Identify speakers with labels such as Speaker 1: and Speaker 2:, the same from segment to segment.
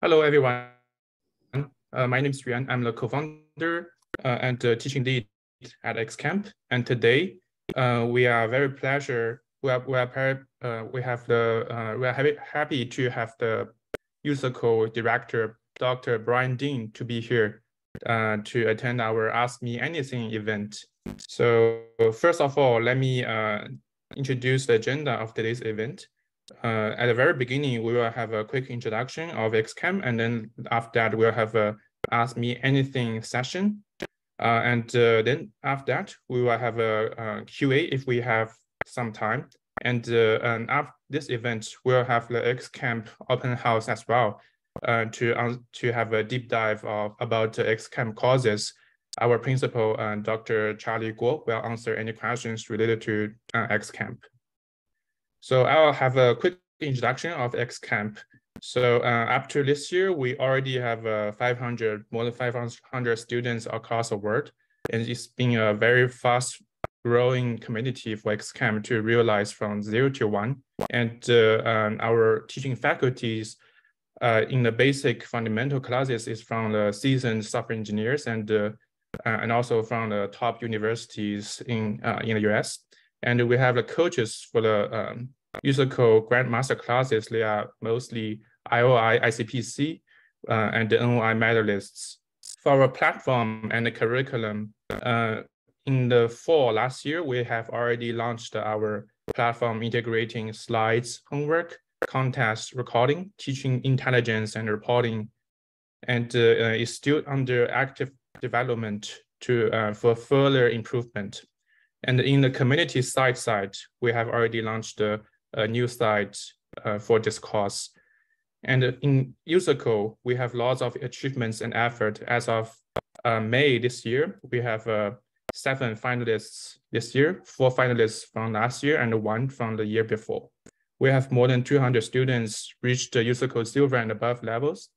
Speaker 1: Hello, everyone. My name is Yuan. I'm the co-founder and teaching lead at XCamp. And today, we are very pleasure. We are happy to have the USACO director, Dr. Brian Dean, to be here to attend our Ask Me Anything event. So first of all, let me introduce the agenda of today's event. At the very beginning, we will have a quick introduction of XCamp, and then after that, we'll have a Ask Me Anything session. And then after that, we will have a QA if we have some time. And after this event, we'll have the XCamp open house as well to have a deep dive about the XCamp courses. Our principal, Dr. Charlie Guo, will answer any questions related to XCamp. So I'll have a quick introduction of XCamp. So up to this year, we already have more than 500 students across the world. And it's been a very fast growing community for XCamp to realize from 0 to 1. And our teaching faculties in the basic fundamental classes is from the seasoned software engineers and also from the top universities in the US. And we have the coaches for the USACO Grandmaster classes. They are mostly IOI, ICPC, and the NOI medalists. For our platform and the curriculum, in the fall last year, we have already launched our platform integrating slides, homework, contest recording, teaching intelligence and reporting, and is still under active development for further improvement. And in the community side, we have already launched a new site for this course. And in USACO, we have lots of achievements and effort. As of May this year, we have 7 finalists this year, 4 finalists from last year, and 1 from the year before. We have more than 200 students reach the USACO silver and above levels.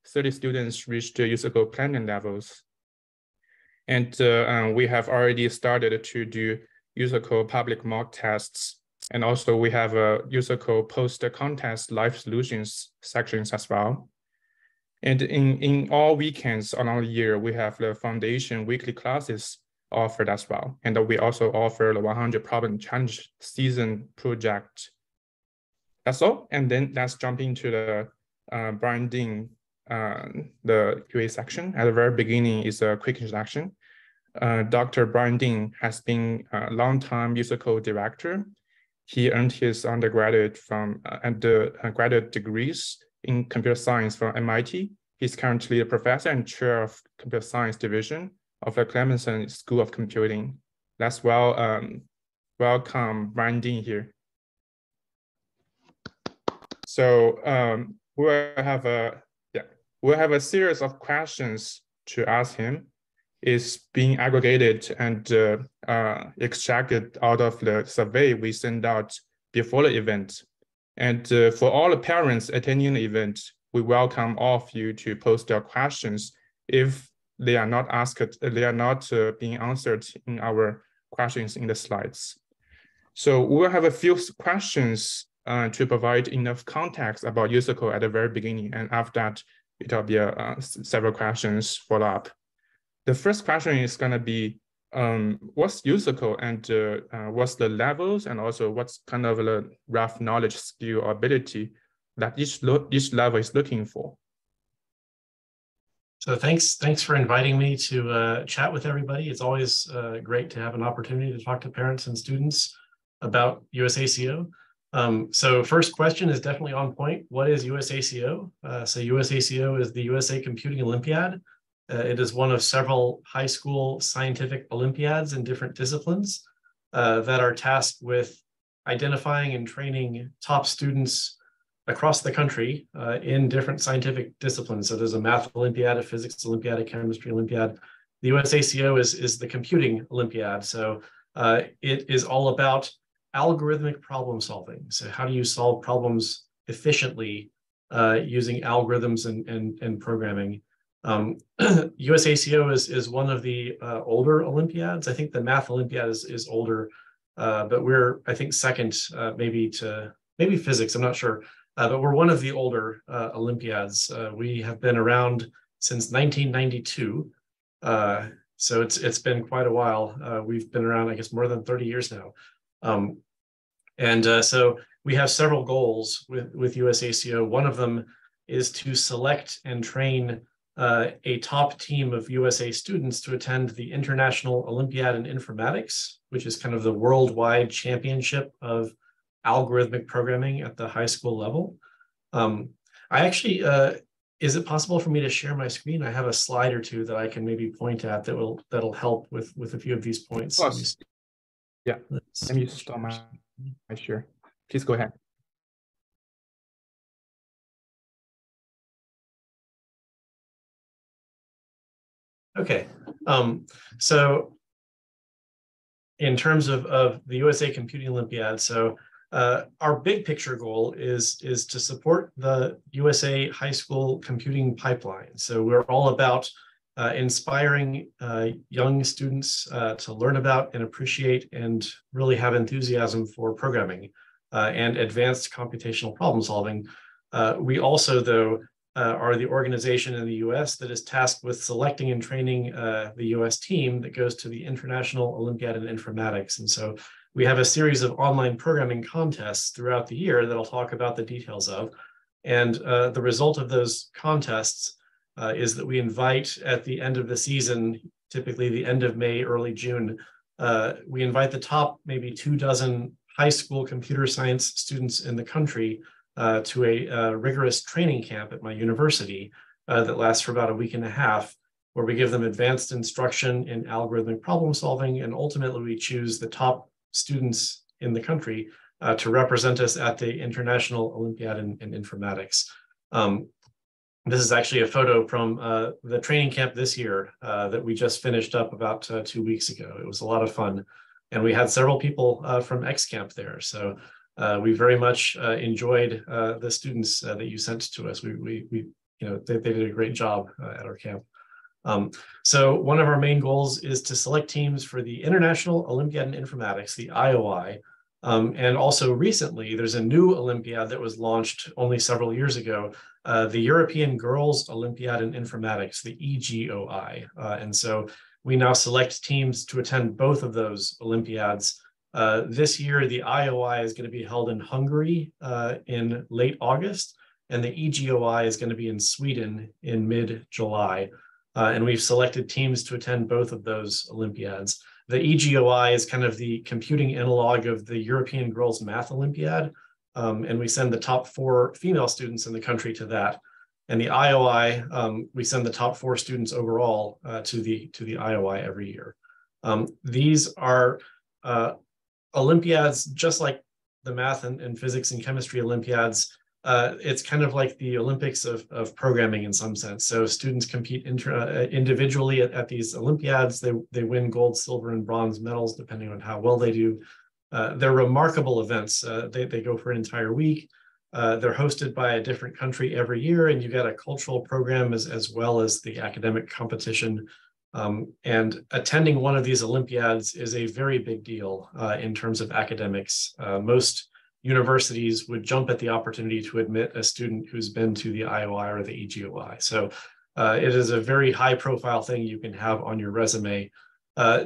Speaker 1: 30 students reach the USACO platinum levels. And we have already started to do USACO public mock tests. And also we have a USACO post-contest live solutions sections as well. And in all weekends along the year, we have the foundation weekly classes offered as well. And we also offer the 100 problem challenge season project. That's all. And then let's jump into the Brian Dean, the QA section. At the very beginning is a quick introduction. Dr. Brian Dean has been a long-time USACO director. He earned his undergraduate and graduate degrees in computer science from MIT. He's currently a professor and chair of computer science division of the Clemson School of Computing. Let's welcome Brian Dean here. So we'll have a series of questions to ask him. Is being aggregated and extracted out of the survey we sent out before the event. And for all the parents attending the event, we welcome all of you to post their questions if they are not being answered in our questions in the slides. So we'll have a few questions to provide enough context about USACO at the very beginning, and after that, it'll be several questions follow up. The first question is going to be, what's USACO and what's the levels, and also what's kind of the rough knowledge, skill, or ability that each level is looking for?
Speaker 2: So thanks for inviting me to chat with everybody. It's always great to have an opportunity to talk to parents and students about USACO. So first question is definitely on point. What is USACO? So USACO is the USA Computing Olympiad. It is one of several high school scientific Olympiads in different disciplines that are tasked with identifying and training top students across the country in different scientific disciplines. So there's a math Olympiad, a physics Olympiad, a chemistry Olympiad. The USACO is the computing Olympiad. So it is all about algorithmic problem solving. So how do you solve problems efficiently using algorithms and programming? USACO is one of the older Olympiads. I think the Math Olympiad is older, but we're, I think, second maybe physics. I'm not sure. but we're one of the older Olympiads. We have been around since 1992. So it's been quite a while. We've been around, I guess, more than 30 years now. So we have several goals with USACO. One of them is to select and train a top team of USA students to attend the International Olympiad in Informatics, which is kind of the worldwide championship of algorithmic programming at the high school level. I actually, is it possible for me to share my screen? I have a slide or two that I can maybe point at that'll help with a few of these points.
Speaker 1: Of course. Yeah, let me stop my share. Please go ahead.
Speaker 2: Okay, so in terms of the USA Computing Olympiad, so our big picture goal is to support the USA high school computing pipeline. So we're all about inspiring young students to learn about and appreciate and really have enthusiasm for programming and advanced computational problem solving. We also, though, are the organization in the US that is tasked with selecting and training the US team that goes to the International Olympiad in Informatics. And so we have a series of online programming contests throughout the year that I'll talk about the details of. And the result of those contests is that we invite at the end of the season, typically the end of May, early June, we invite the top maybe 24 high school computer science students in the country to a rigorous training camp at my university that lasts for about a week and a half, where we give them advanced instruction in algorithmic problem solving, and ultimately we choose the top students in the country to represent us at the International Olympiad in Informatics. This is actually a photo from the training camp this year that we just finished up about 2 weeks ago. It was a lot of fun, and we had several people from X Camp there. So we very much enjoyed the students that you sent to us. They did a great job at our camp. So one of our main goals is to select teams for the International Olympiad in Informatics, the IOI. And also recently, there's a new Olympiad that was launched only several years ago, the European Girls Olympiad in Informatics, the EGOI. And so we now select teams to attend both of those Olympiads. This year, the IOI is going to be held in Hungary in late August, and the EGOI is going to be in Sweden in mid-July. And we've selected teams to attend both of those Olympiads. The EGOI is kind of the computing analog of the European Girls Math Olympiad, and we send the top 4 female students in the country to that. And the IOI, we send the top 4 students overall to the IOI every year. These are Olympiads, just like the math and physics and chemistry Olympiads. It's kind of like the Olympics of programming in some sense. So students compete individually at these Olympiads. They win gold, silver, and bronze medals depending on how well they do. They're remarkable events. They go for an entire week. They're hosted by a different country every year, and you get a cultural program as well as the academic competition. And attending one of these Olympiads is a very big deal in terms of academics. Most universities would jump at the opportunity to admit a student who's been to the IOI or the EGOI. So it is a very high profile thing you can have on your resume,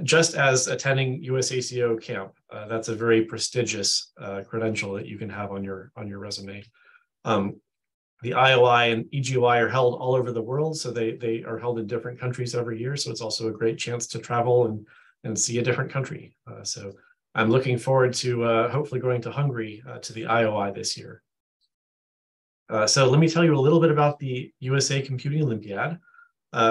Speaker 2: just as attending USACO camp. That's a very prestigious credential that you can have on your resume. The IOI and EGOI are held all over the world, so they are held in different countries every year. So it's also a great chance to travel and see a different country. So I'm looking forward to hopefully going to Hungary to the IOI this year. So let me tell you a little bit about the USA Computing Olympiad.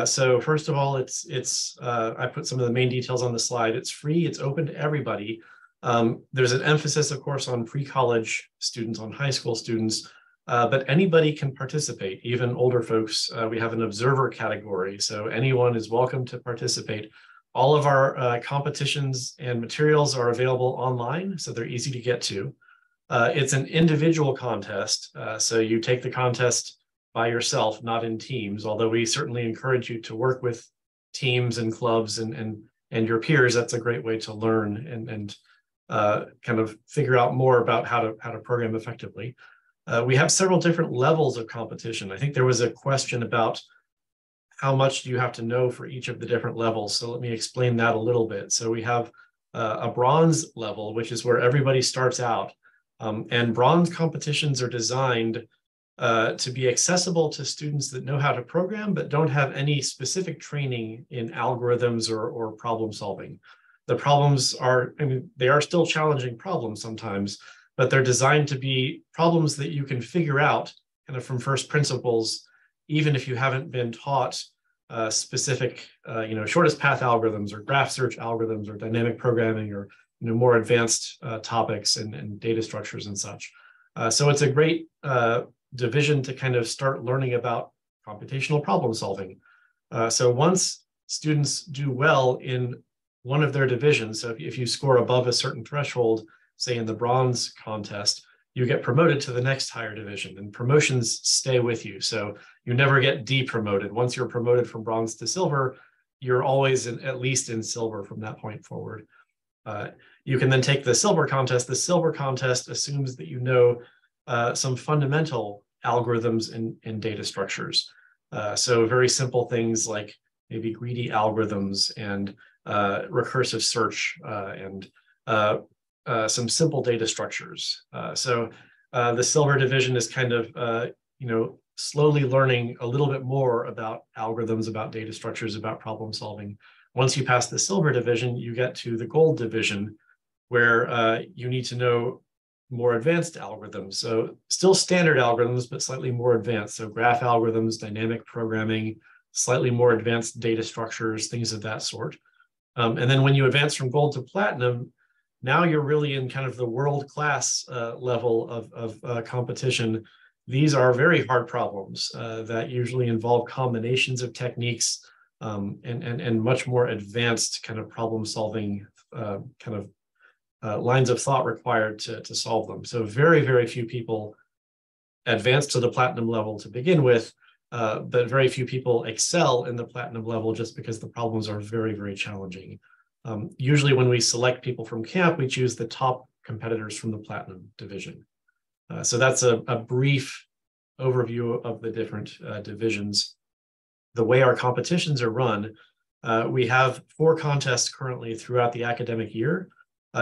Speaker 2: So first of all, I put some of the main details on the slide. It's free, it's open to everybody. There's an emphasis, of course, on pre-college students, on high school students, but anybody can participate, even older folks. We have an observer category, so anyone is welcome to participate. All of our competitions and materials are available online, so they're easy to get to. It's an individual contest, so you take the contest by yourself, not in teams, although we certainly encourage you to work with teams and clubs and your peers. That's a great way to learn and kind of figure out more about how to program effectively. We have several different levels of competition. I think there was a question about how much do you have to know for each of the different levels. So let me explain that a little bit. So we have a bronze level, which is where everybody starts out. And bronze competitions are designed to be accessible to students that know how to program, but don't have any specific training in algorithms or problem solving. The problems are, I mean, they are still challenging problems sometimes, but they're designed to be problems that you can figure out kind of from first principles, even if you haven't been taught specific, shortest path algorithms or graph search algorithms or dynamic programming or more advanced topics and data structures and such. So it's a great division to kind of start learning about computational problem solving. So once students do well in one of their divisions, so if you score above a certain threshold, say in the bronze contest, you get promoted to the next higher division, and promotions stay with you. So you never get depromoted. Once you're promoted from bronze to silver, you're always at least in silver from that point forward. You can then take the silver contest. The silver contest assumes that you know some fundamental algorithms and data structures. So very simple things like maybe greedy algorithms and recursive search and some simple data structures. So the silver division is kind of, slowly learning a little bit more about algorithms, about data structures, about problem solving. Once you pass the silver division, you get to the gold division, where you need to know more advanced algorithms. So still standard algorithms, but slightly more advanced. So graph algorithms, dynamic programming, slightly more advanced data structures, things of that sort. And then when you advance from gold to platinum, now you're really in kind of the world-class level of competition. These are very hard problems that usually involve combinations of techniques and much more advanced kind of problem-solving lines of thought required to solve them. So very, very few people advance to the platinum level to begin with, but very few people excel in the platinum level just because the problems are very, very challenging. Usually when we select people from camp, we choose the top competitors from the platinum division. So that's a brief overview of the different divisions. The way our competitions are run, we have 4 contests currently throughout the academic year.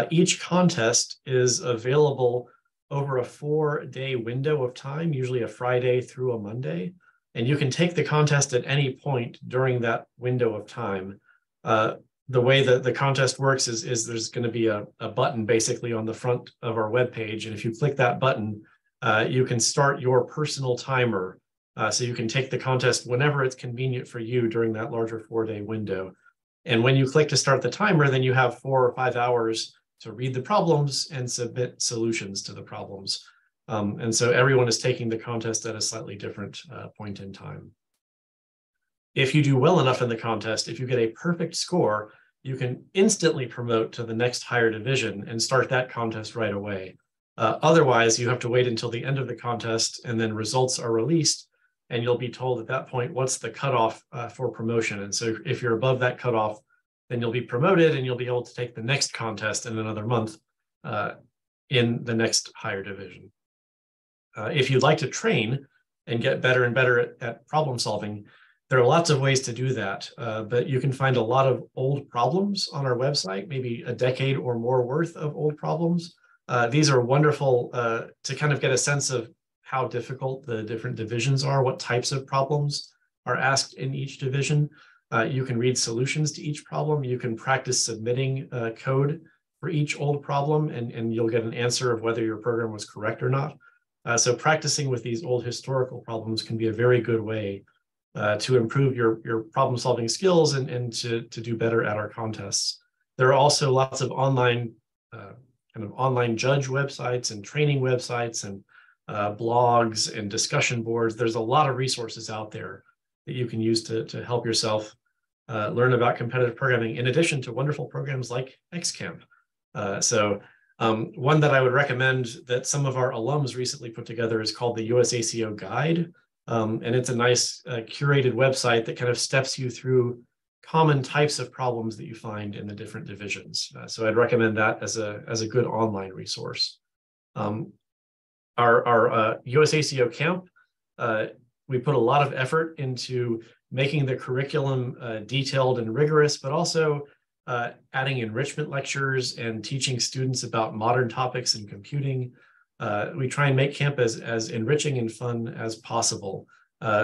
Speaker 2: Each contest is available over a 4-day window of time, usually a Friday through a Monday. And you can take the contest at any point during that window of time. The way that the contest works is there's going to be a button basically on the front of our webpage. And if you click that button, you can start your personal timer. So you can take the contest whenever it's convenient for you during that larger 4-day window. And when you click to start the timer, then you have 4 or 5 hours to read the problems and submit solutions to the problems. And so everyone is taking the contest at a slightly different point in time. If you do well enough in the contest, if you get a perfect score, you can instantly promote to the next higher division and start that contest right away. Otherwise, you have to wait until the end of the contest and then results are released, and you'll be told at that point what's the cutoff for promotion. And so if you're above that cutoff, then you'll be promoted and you'll be able to take the next contest in another month in the next higher division. If you'd like to train and get better and better at problem solving, there are lots of ways to do that, but you can find a lot of old problems on our website, maybe a decade or more worth of old problems. These are wonderful to kind of get a sense of how difficult the different divisions are, what types of problems are asked in each division. You can read solutions to each problem. You can practice submitting code for each old problem, and you'll get an answer of whether your program was correct or not. So practicing with these old historical problems can be a very good way to improve your problem-solving skills and to do better at our contests. There are also lots of online online judge websites and training websites and blogs and discussion boards. There's a lot of resources out there that you can use to help yourself learn about competitive programming, in addition to wonderful programs like XCamp. One that I would recommend that some of our alums recently put together is called the USACO Guide. And it's a nice curated website that kind of steps you through common types of problems that you find in the different divisions. So I'd recommend that as a good online resource. our USACO camp, we put a lot of effort into making the curriculum detailed and rigorous, but also adding enrichment lectures and teaching students about modern topics in computing. We try and make camp as enriching and fun as possible,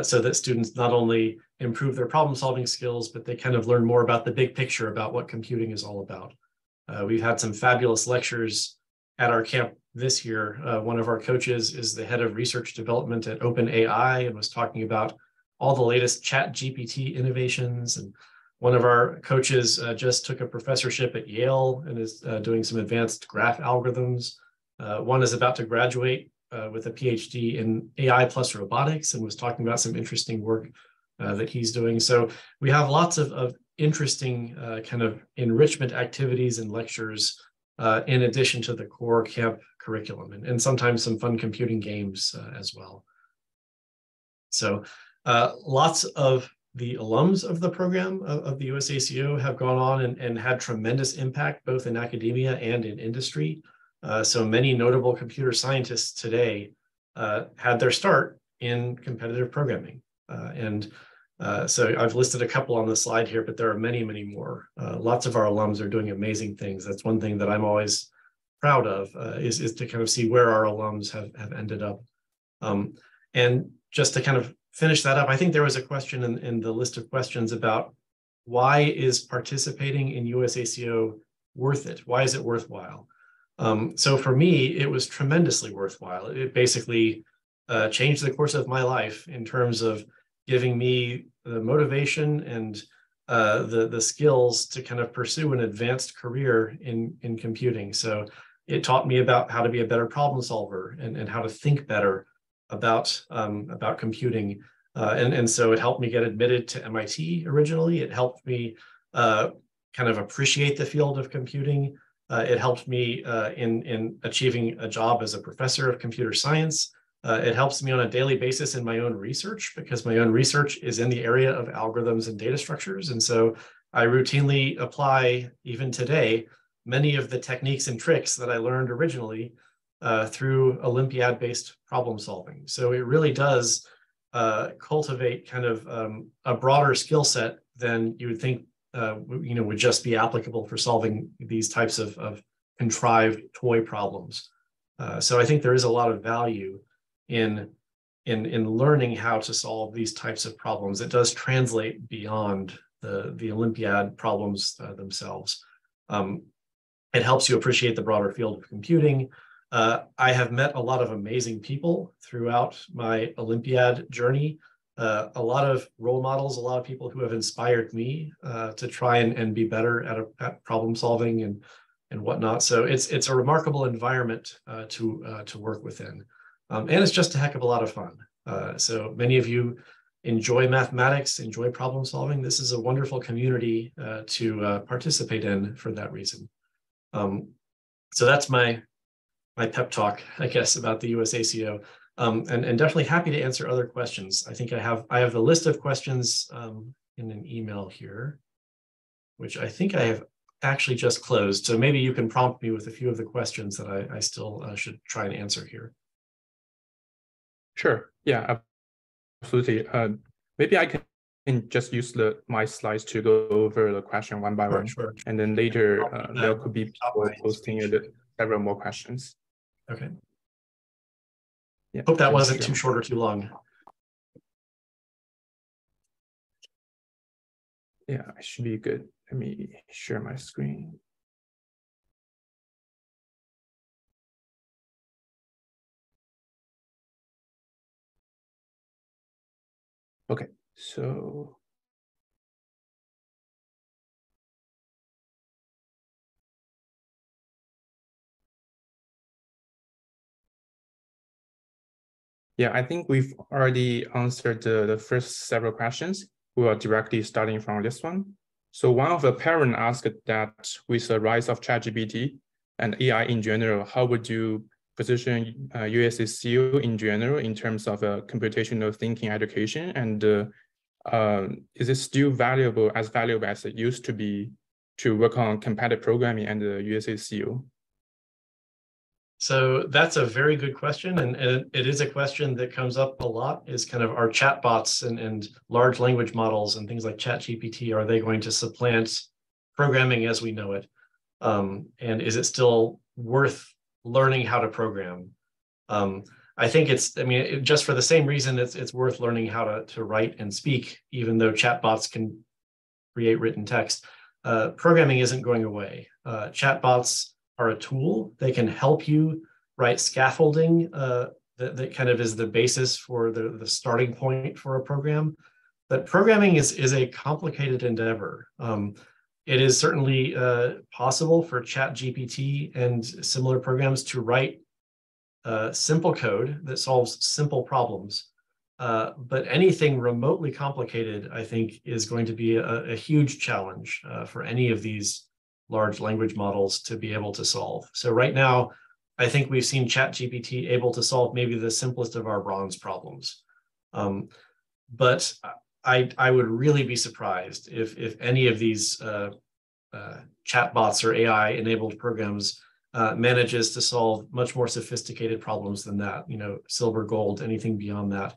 Speaker 2: so that students not only improve their problem-solving skills, but they kind of learn more about the big picture about what computing is all about. We've had some fabulous lectures at our camp this year. One of our coaches is the head of research development at OpenAI and was talking about all the latest ChatGPT innovations. And one of our coaches just took a professorship at Yale and is doing some advanced graph algorithms. One is about to graduate with a PhD in AI plus robotics and was talking about some interesting work that he's doing. So we have lots of interesting kind of enrichment activities and lectures in addition to the core camp curriculum, and sometimes some fun computing games as well. So lots of the alums of the program of the USACO have gone on and had tremendous impact both in academia and in industry. So many notable computer scientists today had their start in competitive programming. So I've listed a couple on the slide here, but there are many, many more. Lots of our alums are doing amazing things. That's one thing that I'm always proud of, is to kind of see where our alums have ended up. And just to kind of finish that up, I think there was a question in the list of questions about why is participating in USACO worth it? Why is it worthwhile? So for me, it was tremendously worthwhile. It basically changed the course of my life in terms of giving me the motivation and the skills to kind of pursue an advanced career in computing. So it taught me about how to be a better problem solver and how to think better about computing. And so it helped me get admitted to MIT originally. It helped me kind of appreciate the field of computing. It helped me in achieving a job as a professor of computer science. It helps me on a daily basis in my own research because my own research is in the area of algorithms and data structures. And so I routinely apply, even today, many of the techniques and tricks that I learned originally through Olympiad-based problem solving. So it really does cultivate kind of a broader skill set than you would think would just be applicable for solving these types of contrived toy problems. So I think there is a lot of value in learning how to solve these types of problems. It does translate beyond the Olympiad problems themselves. It helps you appreciate the broader field of computing. I have met a lot of amazing people throughout my Olympiad journey. A lot of role models, a lot of people who have inspired me to try and be better at problem solving and whatnot. So it's a remarkable environment to work within. And it's just a heck of a lot of fun. So many of you enjoy mathematics, enjoy problem solving. This is a wonderful community to participate in for that reason. So that's my pep talk, I guess, about the USACO. And definitely happy to answer other questions. I think I have the list of questions in an email here, which I think I have actually just closed. So maybe you can prompt me with a few of the questions that I still should try and answer here.
Speaker 1: Sure. Yeah, absolutely. Maybe I can just use my slides to go over the question one by one.
Speaker 2: Sure.
Speaker 1: And then later there could be people posting several more questions.
Speaker 2: Okay.
Speaker 1: Yeah.
Speaker 2: Hope that wasn't too short or too long.
Speaker 1: Yeah, it should be good. Let me share my screen. Okay, so yeah, I think we've already answered the first several questions. We are directly starting from this one. So one of the parents asked that with the rise of ChatGPT and AI in general, how would you position USACO in general in terms of computational thinking education? And is it still valuable as it used to be to work on competitive programming and the USACO?
Speaker 2: So that's a very good question. And it is a question that comes up a lot, is kind of our chatbots and large language models and things like ChatGPT, are they going to supplant programming as we know it? And is it still worth learning how to program? I think just for the same reason, it's worth learning how to write and speak, even though chatbots can create written text. Programming isn't going away. Chatbots are a tool. They can help you write scaffolding that kind of is the basis for the starting point for a program. But programming is a complicated endeavor. It is certainly possible for ChatGPT and similar programs to write simple code that solves simple problems. But anything remotely complicated, I think, is going to be a huge challenge for any of these large language models to be able to solve. So right now, I think we've seen ChatGPT able to solve maybe the simplest of our bronze problems. But I would really be surprised if any of these chatbots or AI-enabled programs manages to solve much more sophisticated problems than that, silver, gold, anything beyond that.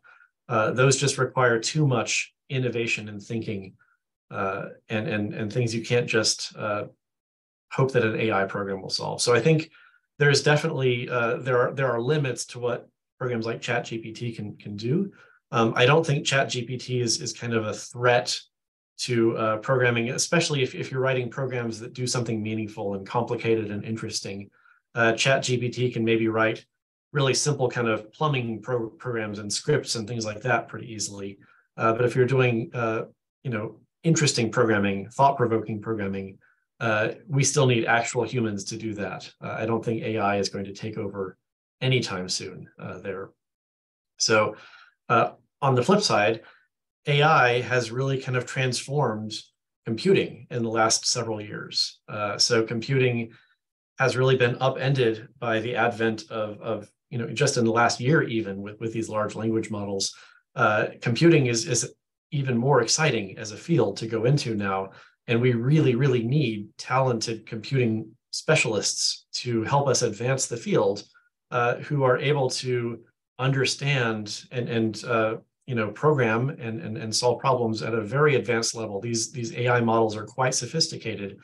Speaker 2: Those just require too much innovation and thinking and things you can't just hope that an AI program will solve. So I think there's definitely, there are limits to what programs like ChatGPT can do. I don't think ChatGPT is kind of a threat to programming, especially if you're writing programs that do something meaningful and complicated and interesting. ChatGPT can maybe write really simple kind of plumbing programs and scripts and things like that pretty easily. But if you're doing, interesting programming, thought-provoking programming, we still need actual humans to do that. I don't think AI is going to take over anytime soon there. So on the flip side, AI has really kind of transformed computing in the last several years. So computing has really been upended by the advent of just in the last year, even with these large language models. Computing is even more exciting as a field to go into now. And we really, really need talented computing specialists to help us advance the field, who are able to understand and program and solve problems at a very advanced level. These AI models are quite sophisticated.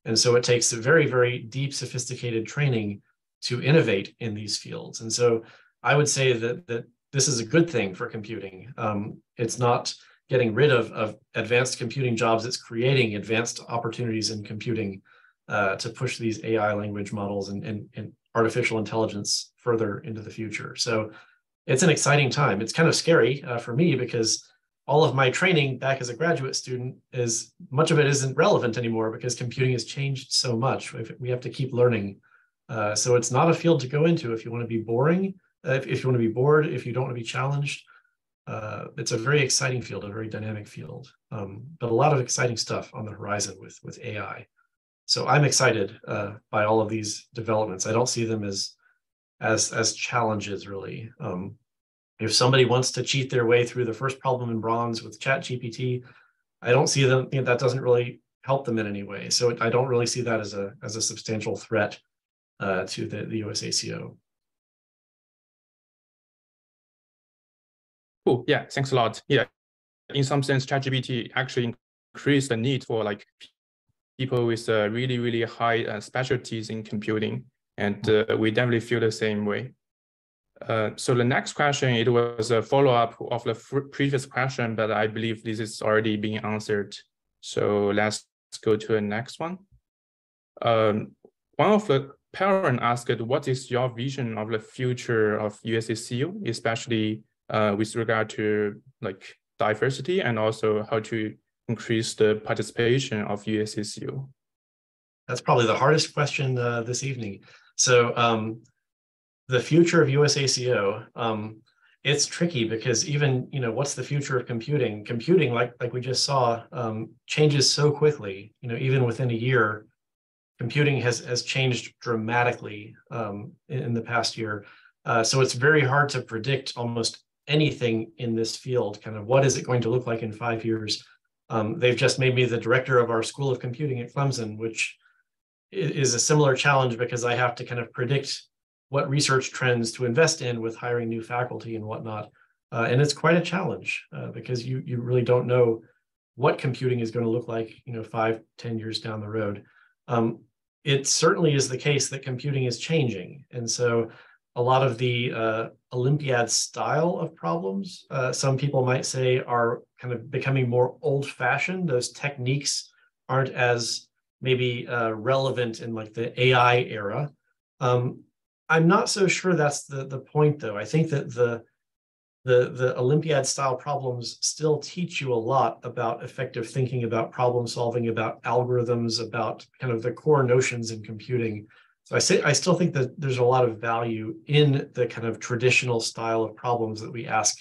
Speaker 2: And so it takes a very, very deep, sophisticated training to innovate in these fields. And so I would say that this is a good thing for computing. It's not getting rid of advanced computing jobs, it's creating advanced opportunities in computing to push these AI language models and artificial intelligence further into the future. So it's an exciting time. It's kind of scary for me because all of my training back as a graduate student much of it isn't relevant anymore because computing has changed so much. We have to keep learning. So it's not a field to go into if you want to be boring, if you want to be bored, if you don't want to be challenged. It's a very exciting field, a very dynamic field, but a lot of exciting stuff on the horizon with AI. So I'm excited by all of these developments. I don't see them as challenges, really. If somebody wants to cheat their way through the first problem in bronze with ChatGPT, I don't see them. That doesn't really help them in any way. So I don't really see that as a substantial threat to the USACO.
Speaker 1: Cool. Yeah, thanks a lot. Yeah, in some sense, ChatGPT actually increased the need for people with really, really high specialties in computing, and we definitely feel the same way. So the next question, it was a follow-up of the previous question, but I believe this is already being answered. So let's go to the next one. One of the parents asked, what is your vision of the future of USACO, especially with regard to diversity and also how to increase the participation of USACO?
Speaker 2: That's probably the hardest question this evening. So the future of USACO, it's tricky because even, what's the future of computing? Computing, like we just saw, changes so quickly. Even within a year, computing has changed dramatically in the past year. So it's very hard to predict almost anything in this field. Kind of what is it going to look like in 5 years? They've just made me the director of our School of Computing at Clemson, which is a similar challenge because I have to kind of predict what research trends to invest in with hiring new faculty and whatnot. And it's quite a challenge because you really don't know what computing is going to look like, 5-10 years down the road. It certainly is the case that computing is changing. And so a lot of the Olympiad style of problems, some people might say, are kind of becoming more old-fashioned. Those techniques aren't as maybe relevant in like the AI era. I'm not so sure that's the point, though. I think that the Olympiad style problems still teach you a lot about effective thinking, about problem solving, about algorithms, about kind of the core notions in computing. So I still think that there's a lot of value in the kind of traditional style of problems that we ask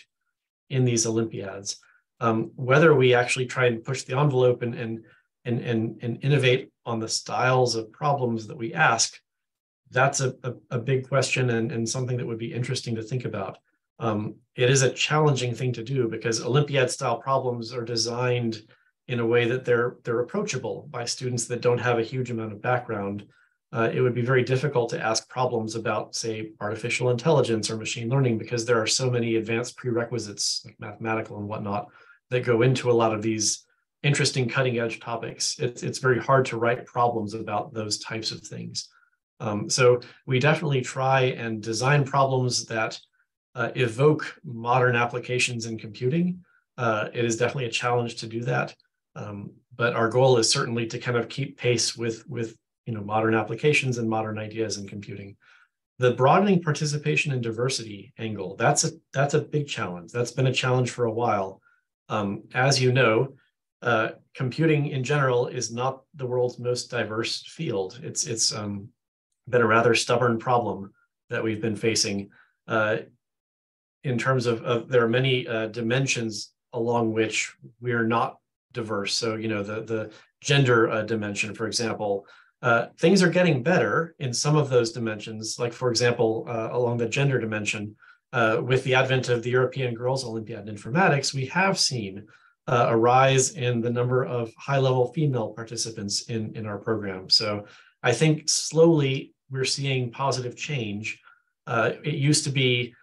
Speaker 2: in these Olympiads. Whether we actually try and push the envelope and innovate on the styles of problems that we ask, that's a big question and something that would be interesting to think about. It is a challenging thing to do because Olympiad style problems are designed in a way that they're approachable by students that don't have a huge amount of background. It would be very difficult to ask problems about, say, artificial intelligence or machine learning because there are so many advanced prerequisites, like mathematical and whatnot, that go into a lot of these interesting cutting edge topics. It's very hard to write problems about those types of things. So we definitely try and design problems that evoke modern applications in computing. It is definitely a challenge to do that. But our goal is certainly to kind of keep pace with modern applications and modern ideas in computing. The broadening participation and diversity angle, that's a big challenge. That's been a challenge for a while. As you know, computing in general is not the world's most diverse field. It's been a rather stubborn problem that we've been facing in terms of there are many dimensions along which we are not diverse. So, the gender dimension, for example, things are getting better in some of those dimensions. Like, for example, along the gender dimension, with the advent of the European Girls Olympiad in Informatics, we have seen a rise in the number of high-level female participants in our program. So I think slowly we're seeing positive change. It used to be,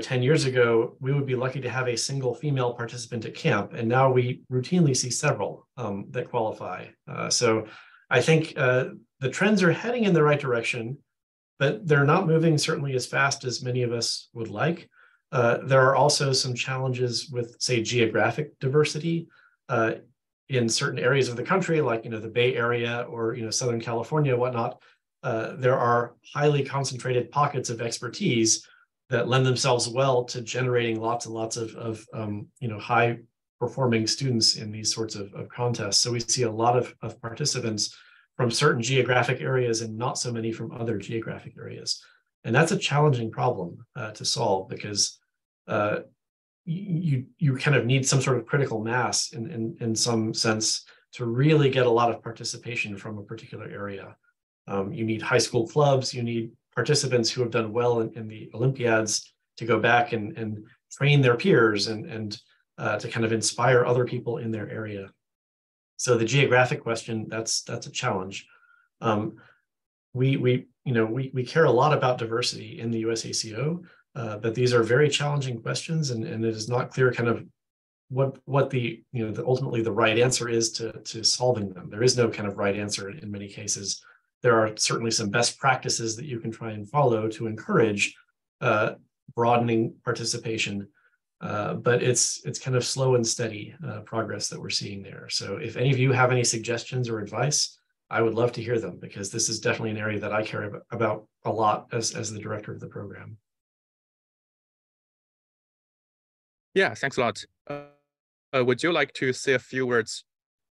Speaker 2: 10 years ago, we would be lucky to have a single female participant at camp, and now we routinely see several that qualify. So I think the trends are heading in the right direction, but they're not moving certainly as fast as many of us would like. There are also some challenges with, say, geographic diversity in certain areas of the country, like the Bay Area or Southern California, whatnot. There are highly concentrated pockets of expertise that lend themselves well to generating lots and lots of high performing students in these sorts of contests. So we see a lot of participants from certain geographic areas and not so many from other geographic areas. And that's a challenging problem to solve because you kind of need some sort of critical mass in some sense to really get a lot of participation from a particular area. You need high school clubs, you need participants who have done well in the Olympiads to go back and train their peers and to kind of inspire other people in their area. So the geographic question, that's a challenge. We care a lot about diversity in the USACO, but these are very challenging questions, and it is not clear kind of what the ultimately the right answer is to solving them. There is no kind of right answer in many cases. There are certainly some best practices that you can try and follow to encourage broadening participation, but it's kind of slow and steady progress that we're seeing there. So if any of you have any suggestions or advice, I would love to hear them because this is definitely an area that I care about a lot as the director of the program.
Speaker 1: Yeah, thanks a lot. Would you like to say a few words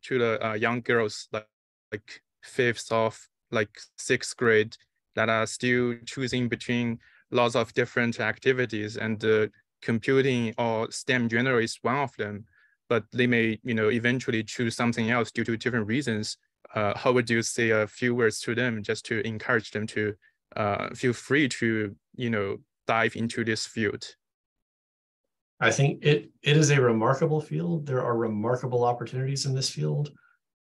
Speaker 1: to the young girls like fifth of like sixth grade that are still choosing between lots of different activities, and computing or STEM generally is one of them, but they may eventually choose something else due to different reasons? How would you say a few words to them just to encourage them to feel free to dive into this field?
Speaker 2: I think it is a remarkable field. There are remarkable opportunities in this field.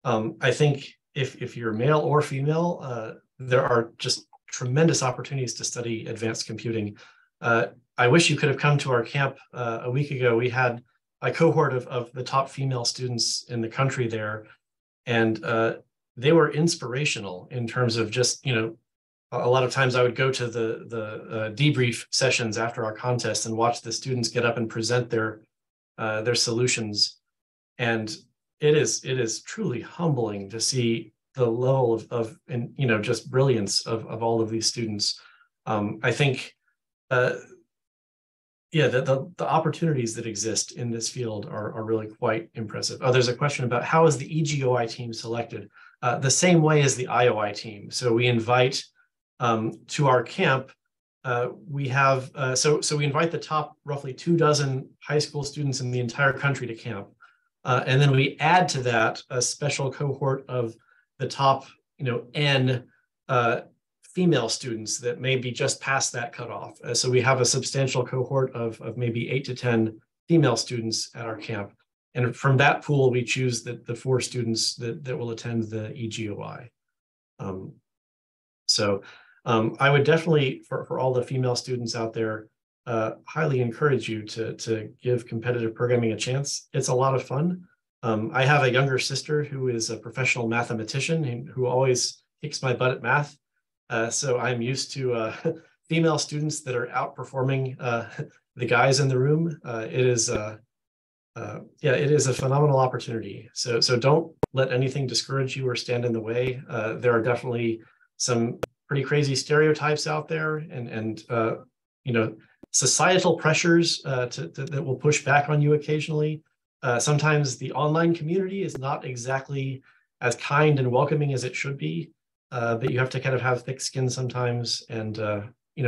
Speaker 2: I think if you're male or female, there are just tremendous opportunities to study advanced computing. I wish you could have come to our camp a week ago. We had a cohort of the top female students in the country there, and they were inspirational in terms of just, a lot of times I would go to the debrief sessions after our contest and watch the students get up and present their solutions. And it is truly humbling to see the level of just brilliance of all of these students. I think, the opportunities that exist in this field are really quite impressive. Oh, there's a question about how is the EGOI team selected? The same way as the IOI team. So we invite to our camp, we have, so we invite the top roughly 24 high school students in the entire country to camp. And then we add to that a special cohort of the top, N female students that may be just past that cutoff. So we have a substantial cohort of maybe 8 to 10 female students at our camp. And from that pool, we choose the 4 students that will attend the EGOI. I would definitely, for all the female students out there, highly encourage you to give competitive programming a chance. It's a lot of fun. I have a younger sister who is a professional mathematician who always kicks my butt at math. So I'm used to female students that are outperforming the guys in the room. It is a phenomenal opportunity. So don't let anything discourage you or stand in the way. There are definitely some pretty crazy stereotypes out there, and societal pressures that will push back on you occasionally. Sometimes the online community is not exactly as kind and welcoming as it should be, but you have to kind of have thick skin sometimes and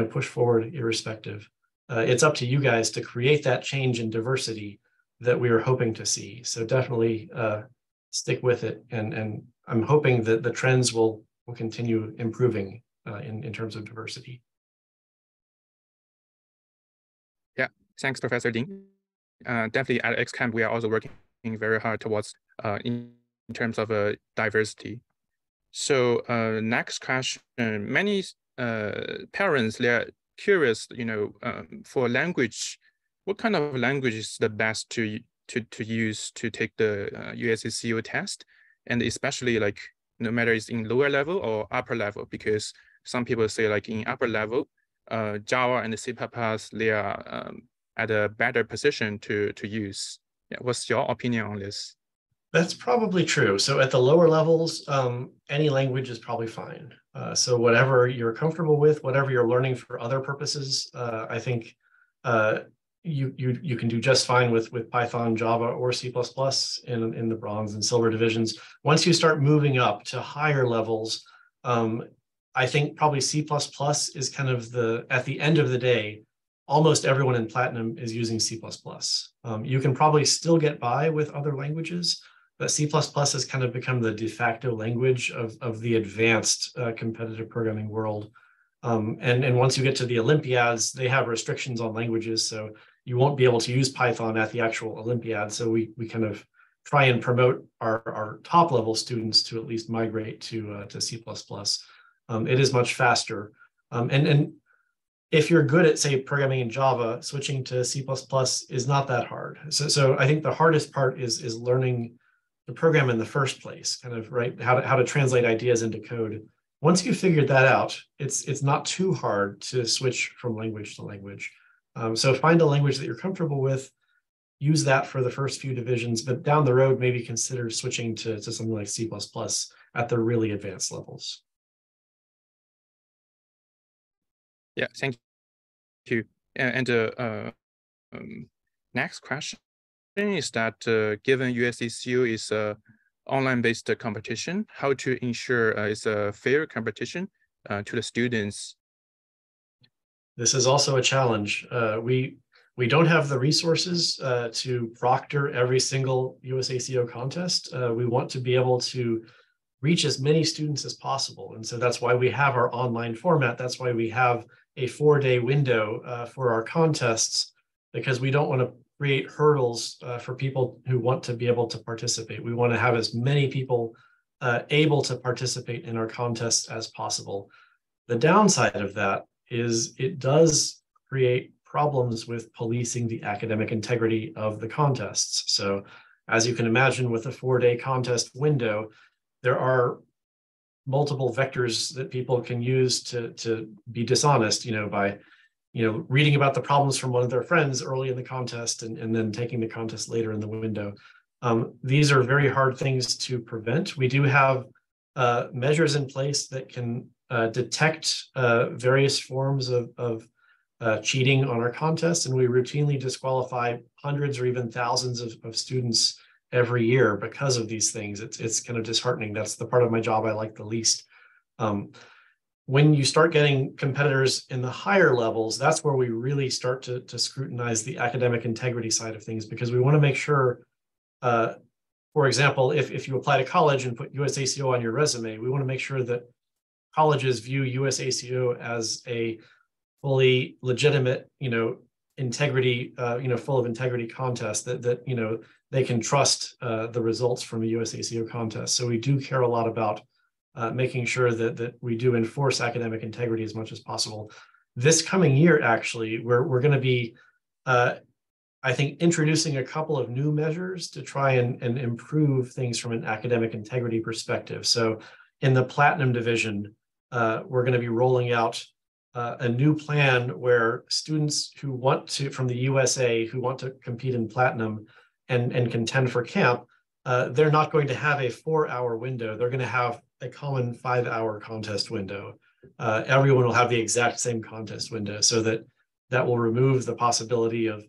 Speaker 2: push forward irrespective. It's up to you guys to create that change in diversity that we are hoping to see. So definitely stick with it, and I'm hoping that the trends will continue improving in terms of diversity.
Speaker 1: Yeah, thanks, Professor Dean. Definitely at XCamp, we are also working very hard towards in terms of diversity. So next question, many parents, they're curious, for language, what kind of language is the best to use to take the USACO test? And especially no matter it's in lower level or upper level, because some people say in upper level, Java and C++, they are at a better position to use. Yeah, what's your opinion on this?
Speaker 2: That's probably true. So at the lower levels, any language is probably fine. So whatever you're comfortable with, whatever you're learning for other purposes, I think you can do just fine with Python, Java, or C++ in the bronze and silver divisions. Once you start moving up to higher levels, I think probably C++ is kind of at the end of the day, almost everyone in Platinum is using C++. You can probably still get by with other languages, but C++ has kind of become the de facto language of the advanced competitive programming world. And once you get to the Olympiads, they have restrictions on languages, so you won't be able to use Python at the actual Olympiad. So we kind of try and promote our top level students to at least migrate to C++. It is much faster. And if you're good at, say, programming in Java, switching to C++ is not that hard. So I think the hardest part is learning the program in the first place, kind of, right? How to translate ideas into code. Once you figured that out, it's not too hard to switch from language to language. So find a language that you're comfortable with, use that for the first few divisions, but down the road, maybe consider switching to something like C++ at the really advanced levels.
Speaker 1: Yeah, thank you. And next question is that given USACO is a online-based competition, how to ensure it's a fair competition to the students?
Speaker 2: This is also a challenge. We don't have the resources to proctor every single USACO contest. We want to be able to reach as many students as possible. And so that's why we have our online format. That's why we have a 4-day window for our contests, because we don't want to create hurdles for people who want to be able to participate. We want to have as many people able to participate in our contests as possible. The downside of that is it does create problems with policing the academic integrity of the contests. So as you can imagine, with a 4-day contest window, there are multiple vectors that people can use to be dishonest, by reading about the problems from one of their friends early in the contest and then taking the contest later in the window. These are very hard things to prevent. We do have measures in place that can detect various forms of cheating on our contests, and we routinely disqualify hundreds or even thousands of students every year because of these things. It's kind of disheartening. That's the part of my job I like the least. When you start getting competitors in the higher levels, that's where we really start to scrutinize the academic integrity side of things, because we want to make sure, for example, if you apply to college and put USACO on your resume, we want to make sure that colleges view USACO as a fully legitimate, integrity, full of integrity contest that they can trust the results from a USACO contest. So we do care a lot about making sure that we do enforce academic integrity as much as possible. This coming year, actually, we're going to be, I think, introducing a couple of new measures to try and improve things from an academic integrity perspective. So in the Platinum division, we're going to be rolling out a new plan where students who want to, from the USA, who want to compete in Platinum and contend for camp, they're not going to have a 4-hour window. They're going to have a common 5-hour contest window. Everyone will have the exact same contest window, so that will remove the possibility of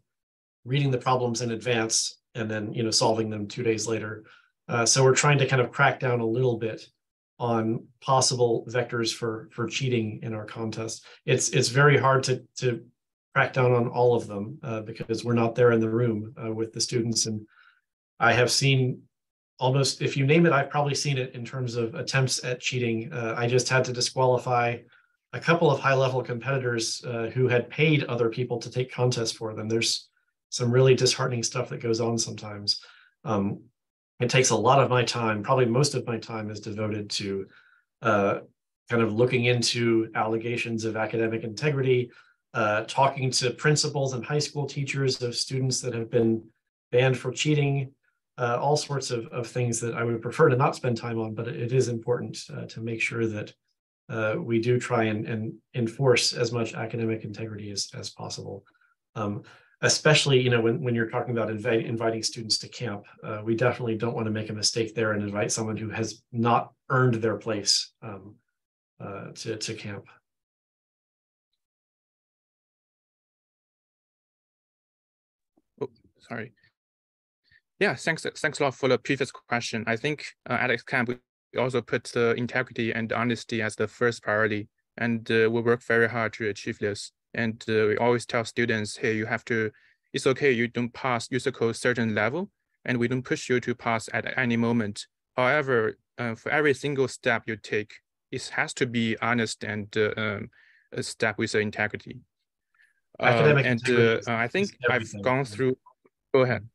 Speaker 2: reading the problems in advance and then solving them 2 days later. So we're trying to kind of crack down a little bit on possible vectors for cheating in our contest. It's very hard to crack down on all of them because we're not there in the room with the students. And I have seen almost, if you name it, I've probably seen it in terms of attempts at cheating. I just had to disqualify a couple of high-level competitors who had paid other people to take contests for them. There's some really disheartening stuff that goes on sometimes. It takes a lot of my time. Probably most of my time is devoted to kind of looking into allegations of academic integrity, talking to principals and high school teachers of students that have been banned for cheating, all sorts of things that I would prefer to not spend time on, but it is important to make sure that we do try and enforce as much academic integrity as possible. Especially, when you're talking about inviting students to camp, we definitely don't want to make a mistake there and invite someone who has not earned their place to camp.
Speaker 1: Oh, sorry. Yeah, thanks a lot for the previous question. I think at camp, we also put the integrity and honesty as the first priority, and we work very hard to achieve this. And we always tell students, hey, it's okay, you don't pass USACO certain level, and we don't push you to pass at any moment. However, for every single step you take, it has to be honest and a step with integrity. I think I've gone through, go ahead.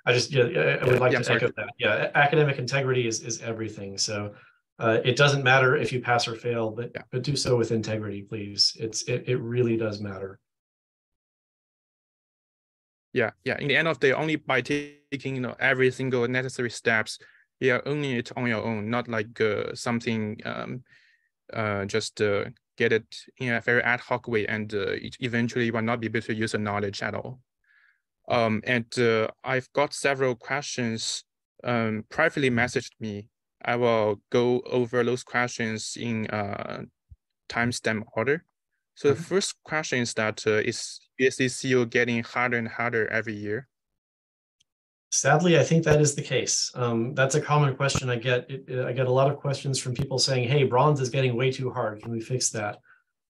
Speaker 2: I would like to echo that. Yeah, academic integrity is everything. So it doesn't matter if you pass or fail, but do so with integrity, please. It really does matter.
Speaker 1: Yeah. In the end of the day, only by taking every single necessary steps, you're owning it on your own, not like something just get it in a very ad hoc way, and eventually you will not be able to use the knowledge at all. I've got several questions privately messaged me. I will go over those questions in timestamp order. So the first question is that is USACO getting harder and harder every year?
Speaker 2: Sadly, I think that is the case. That's a common question I get. I get a lot of questions from people saying, hey, bronze is getting way too hard. Can we fix that?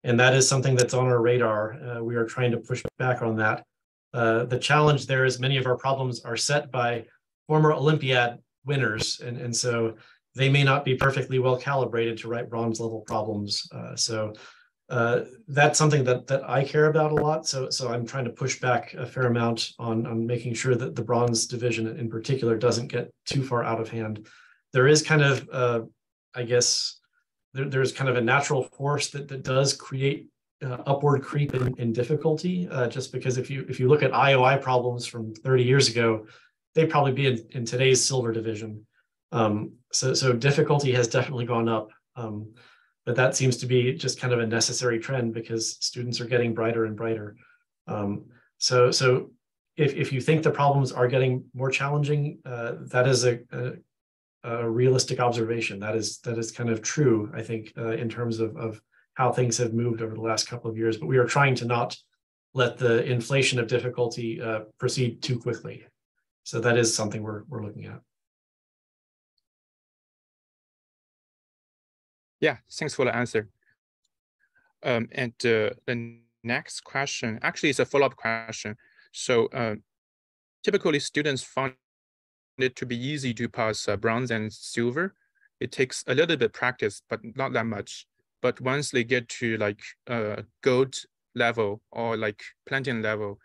Speaker 2: And that is something that's on our radar. We are trying to push back on that. The challenge there is many of our problems are set by former Olympiad winners. And so they may not be perfectly well calibrated to write bronze level problems. So that's something that I care about a lot. So I'm trying to push back a fair amount on making sure that the bronze division in particular doesn't get too far out of hand. There is kind of, I guess, there's kind of a natural force that does create upward creep in difficulty, just because if you look at IOI problems from 30 years ago, they'd probably be in today's silver division. So difficulty has definitely gone up, but that seems to be just kind of a necessary trend because students are getting brighter and brighter. So if you think the problems are getting more challenging, that is a realistic observation. That is kind of true, I think, in terms of how things have moved over the last couple of years. But we are trying to not let the inflation of difficulty proceed too quickly. So that is something we're looking at.
Speaker 1: Yeah, thanks for the answer. And the next question actually is a follow-up question. So typically students find it to be easy to pass bronze and silver. It takes a little bit practice, but not that much. But once they get to like gold level or like platinum level,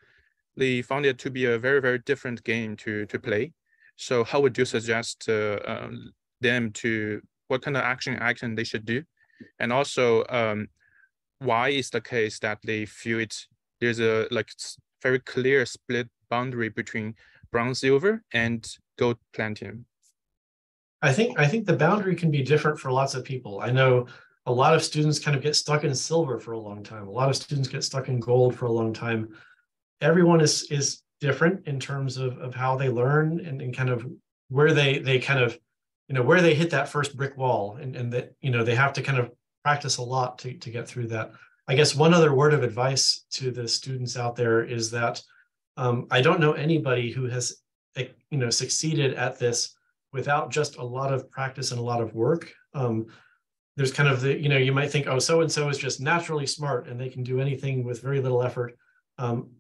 Speaker 1: they found it to be a very, very different game to play. So how would you suggest them to, what kind of action they should do? And also, why is the case that they feel there's a like very clear split boundary between bronze, silver, and gold, platinum?
Speaker 2: I think the boundary can be different for lots of people. I know a lot of students kind of get stuck in silver for a long time. A lot of students get stuck in gold for a long time. Everyone is different in terms of how they learn and kind of where they kind of, where they hit that first brick wall, and that, they have to kind of practice a lot to get through that. I guess one other word of advice to the students out there is that I don't know anybody who has, succeeded at this without just a lot of practice and a lot of work. There's kind of the, you might think, oh, so-and-so is just naturally smart and they can do anything with very little effort.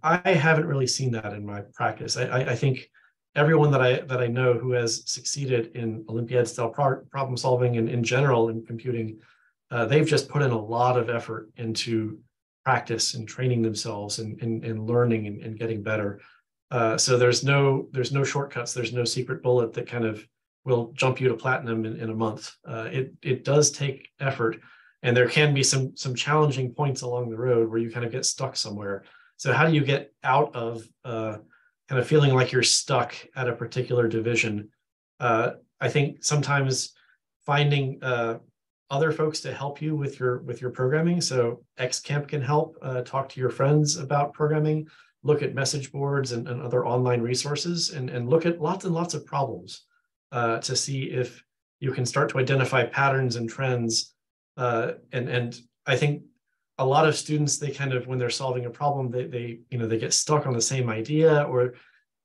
Speaker 2: I haven't really seen that in my practice. I think everyone that I know who has succeeded in Olympiad style problem solving and in general in computing, they've just put in a lot of effort into practice and training themselves and learning and getting better. So there's no shortcuts. There's no secret bullet that kind of will jump you to platinum in a month. It does take effort, and there can be some challenging points along the road where you kind of get stuck somewhere. So how do you get out of kind of feeling like you're stuck at a particular division? I think sometimes finding other folks to help you with your programming. So XCamp can help. Talk to your friends about programming. Look at message boards and other online resources, and look at lots and lots of problems to see if you can start to identify patterns and trends. And I think a lot of students, they kind of, when they're solving a problem, they get stuck on the same idea, or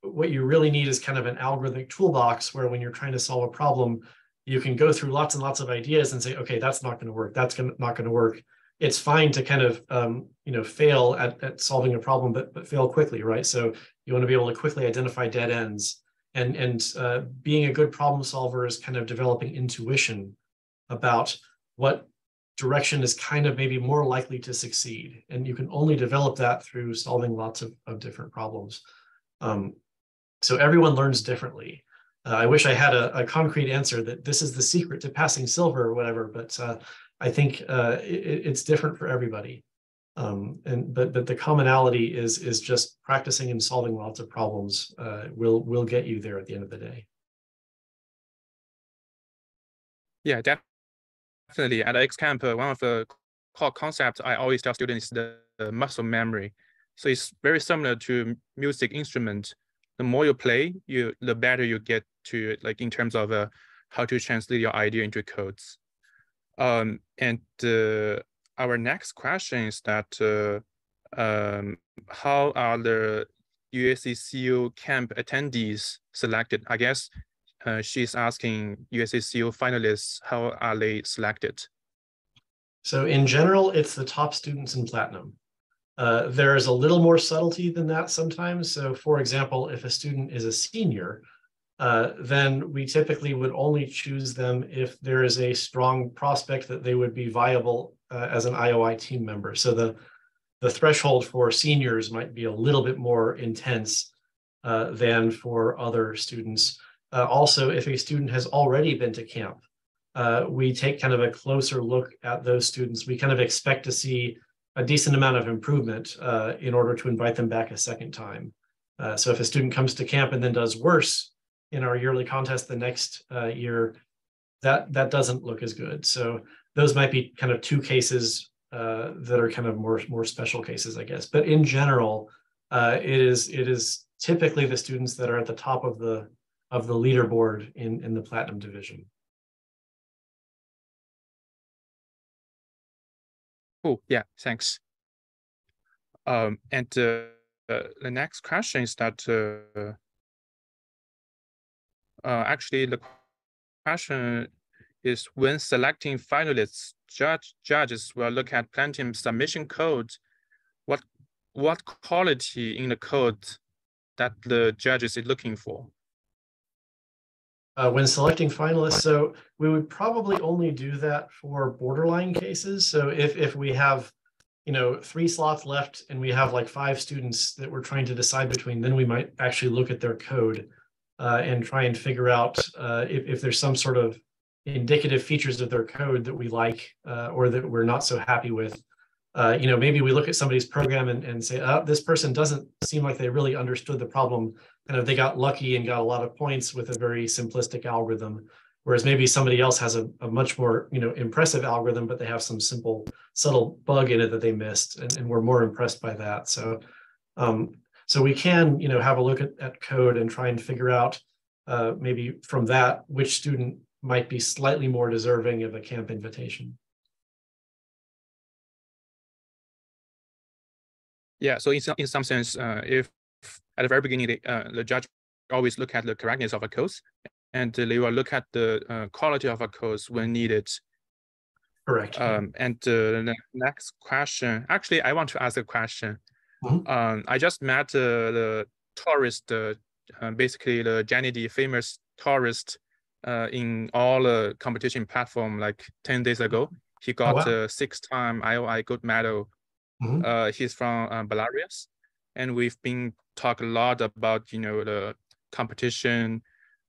Speaker 2: what you really need is kind of an algorithmic toolbox where when you're trying to solve a problem, you can go through lots and lots of ideas and say, okay, that's not going to work. That's not going to work. It's fine to kind of, fail at solving a problem, but fail quickly, right? So you want to be able to quickly identify dead ends, and being a good problem solver is kind of developing intuition about what direction is kind of maybe more likely to succeed. And you can only develop that through solving lots of different problems. So everyone learns differently. I wish I had a concrete answer that this is the secret to passing silver or whatever, but I think it's different for everybody. But the commonality is just practicing and solving lots of problems will get you there at the end of the day.
Speaker 1: Yeah, definitely. At XCamp, one of the core concepts I always tell students is the muscle memory. So it's very similar to music instrument. The more you play, the better you get to, like, in terms of how to translate your idea into codes. And our next question is that how are the USACO camp attendees selected? I guess she's asking USACO finalists, how are they selected?
Speaker 2: So in general, it's the top students in platinum. There's a little more subtlety than that sometimes. So for example, if a student is a senior, then we typically would only choose them if there is a strong prospect that they would be viable as an IOI team member. So the threshold for seniors might be a little bit more intense than for other students. Also, if a student has already been to camp, we take kind of a closer look at those students. We kind of expect to see a decent amount of improvement in order to invite them back a second time. So if a student comes to camp and then does worse in our yearly contest the next year, that doesn't look as good. So those might be kind of two cases that are kind of more special cases, I guess. But in general, it is typically the students that are at the top of the leaderboard in the platinum division.
Speaker 1: Oh, yeah, thanks. And the next question is that actually the question is, when selecting finalists, judges will look at Platinum submission code. What quality in the code that the judges is looking for?
Speaker 2: When selecting finalists, so we would probably only do that for borderline cases. So if we have, 3 slots left and we have like 5 students that we're trying to decide between, then we might actually look at their code and try and figure out if there's some sort of indicative features of their code that we like or that we're not so happy with. Maybe we look at somebody's program and say, this person doesn't seem like they really understood the problem. Kind of they got lucky and got a lot of points with a very simplistic algorithm, whereas maybe somebody else has a much more impressive algorithm, but they have some simple, subtle bug in it that they missed, and we're more impressed by that. So, so we can have a look at code and try and figure out maybe from that which student might be slightly more deserving of a camp invitation.
Speaker 1: Yeah, so in some sense, if at the very beginning, the judge always look at the correctness of a code, and they will look at the quality of a code when needed.
Speaker 2: Correct.
Speaker 1: And the next question, actually, I want to ask a question. Mm-hmm. I just met the tourist, basically the Kennedy famous tourist in all the competition platform like 10 days ago. He got 6-time IOI gold medal. Mm-hmm. He's from Belarus, and we've been talking a lot about the competition,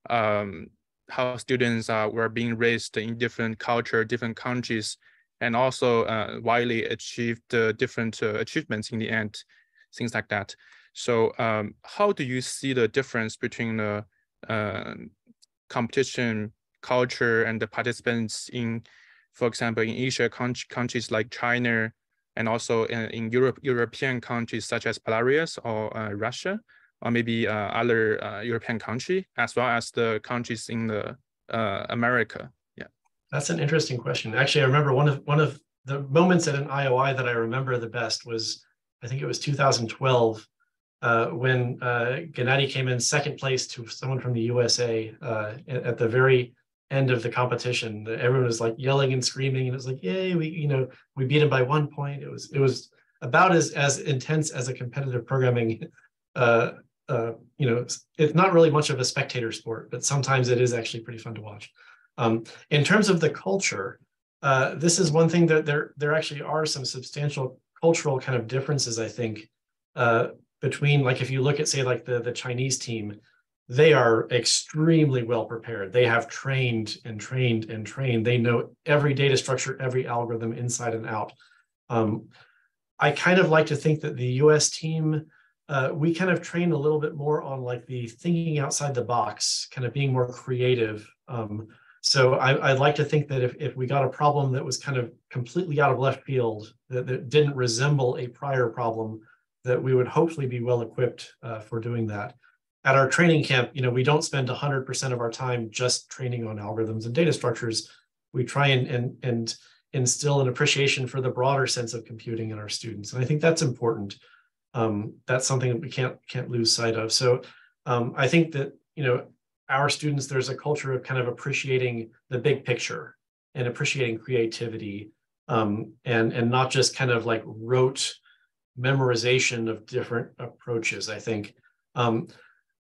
Speaker 1: how students were being raised in different culture, different countries, and also widely achieved different achievements in the end, things like that. So how do you see the difference between the competition culture and the participants in, for example, in Asia countries like China, and also in European countries such as Belarus or Russia, or maybe other European country, as well as the countries in the America? Yeah,
Speaker 2: that's an interesting question. Actually, I remember one of the moments at an IOI that I remember the best was, I think it was 2012, when Gennady came in second place to someone from the USA at the very end of the competition. Everyone was like yelling and screaming, and it was like, yay, we beat him by 1 point. It was about as intense as a competitive programming. It's not really much of a spectator sport, but sometimes it is actually pretty fun to watch. In terms of the culture, this is one thing that there actually are some substantial cultural kind of differences, I think, between, like, if you look at, say, like the Chinese team, they are extremely well prepared. They have trained and trained and trained. They know every data structure, every algorithm inside and out. I kind of like to think that the US team, we kind of train a little bit more on like the thinking outside the box, kind of being more creative. So I'd like to think that if we got a problem that was kind of completely out of left field, that didn't resemble a prior problem, that we would hopefully be well equipped for doing that. At our training camp, we don't spend 100% of our time just training on algorithms and data structures. We try and instill an appreciation for the broader sense of computing in our students, and I think that's important. That's something that we can't lose sight of. So I think that our students, there's a culture of kind of appreciating the big picture and appreciating creativity, and not just kind of like rote memorization of different approaches. I think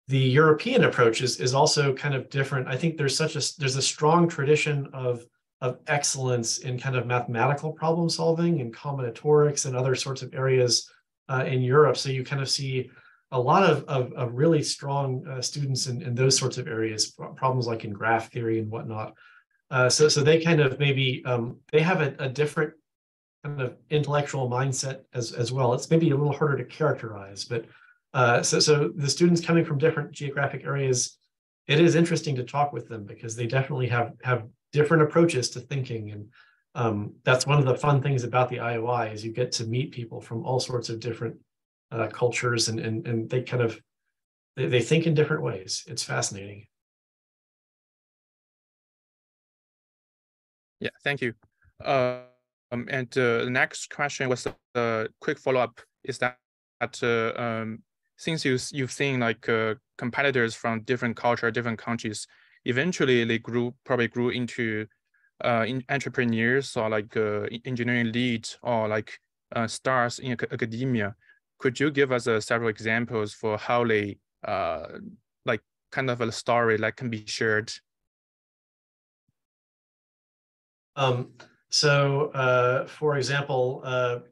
Speaker 2: the European approach is also kind of different. I think there's a strong tradition of excellence in kind of mathematical problem solving and combinatorics and other sorts of areas in Europe. So you kind of see a lot of really strong students in those sorts of areas, problems like in graph theory and whatnot. So they kind of maybe they have a different kind of intellectual mindset as well. It's maybe a little harder to characterize, but so the students coming from different geographic areas, it is interesting to talk with them because they definitely have different approaches to thinking. And that's one of the fun things about the IOI is you get to meet people from all sorts of different cultures, and they kind of they think in different ways. It's fascinating.
Speaker 1: Yeah, thank you. And the next question was a quick follow-up. Is that since you've seen like competitors from different culture, different countries, eventually they probably grew into entrepreneurs or like engineering leads or like stars in academia. Could you give us several examples for how they like kind of a story that can be shared?
Speaker 2: For example,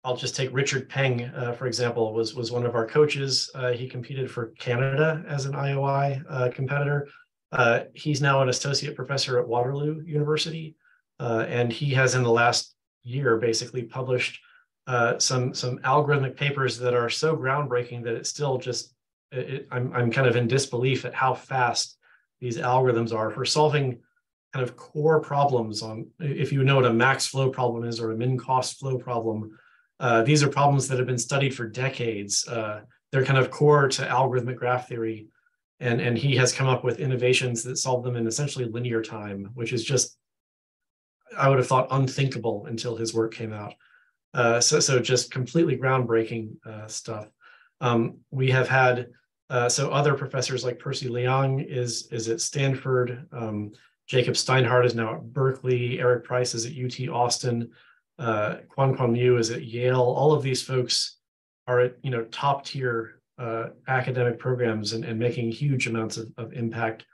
Speaker 2: I'll just take Richard Peng, for example, was one of our coaches. He competed for Canada as an IOI competitor. He's now an associate professor at Waterloo University, and he has in the last year basically published some algorithmic papers that are so groundbreaking that it's still just, I'm kind of in disbelief at how fast these algorithms are for solving kind of core problems on, if you know what a max flow problem is or a min cost flow problem. These are problems that have been studied for decades. They're kind of core to algorithmic graph theory. And he has come up with innovations that solve them in essentially linear time, which is just, I would have thought, unthinkable until his work came out. So just completely groundbreaking stuff. We have had, so other professors like Percy Liang is at Stanford. Jacob Steinhardt is now at Berkeley. Eric Price is at UT Austin. Quan Liu is at Yale. All of these folks are at top tier academic programs and making huge amounts of impact.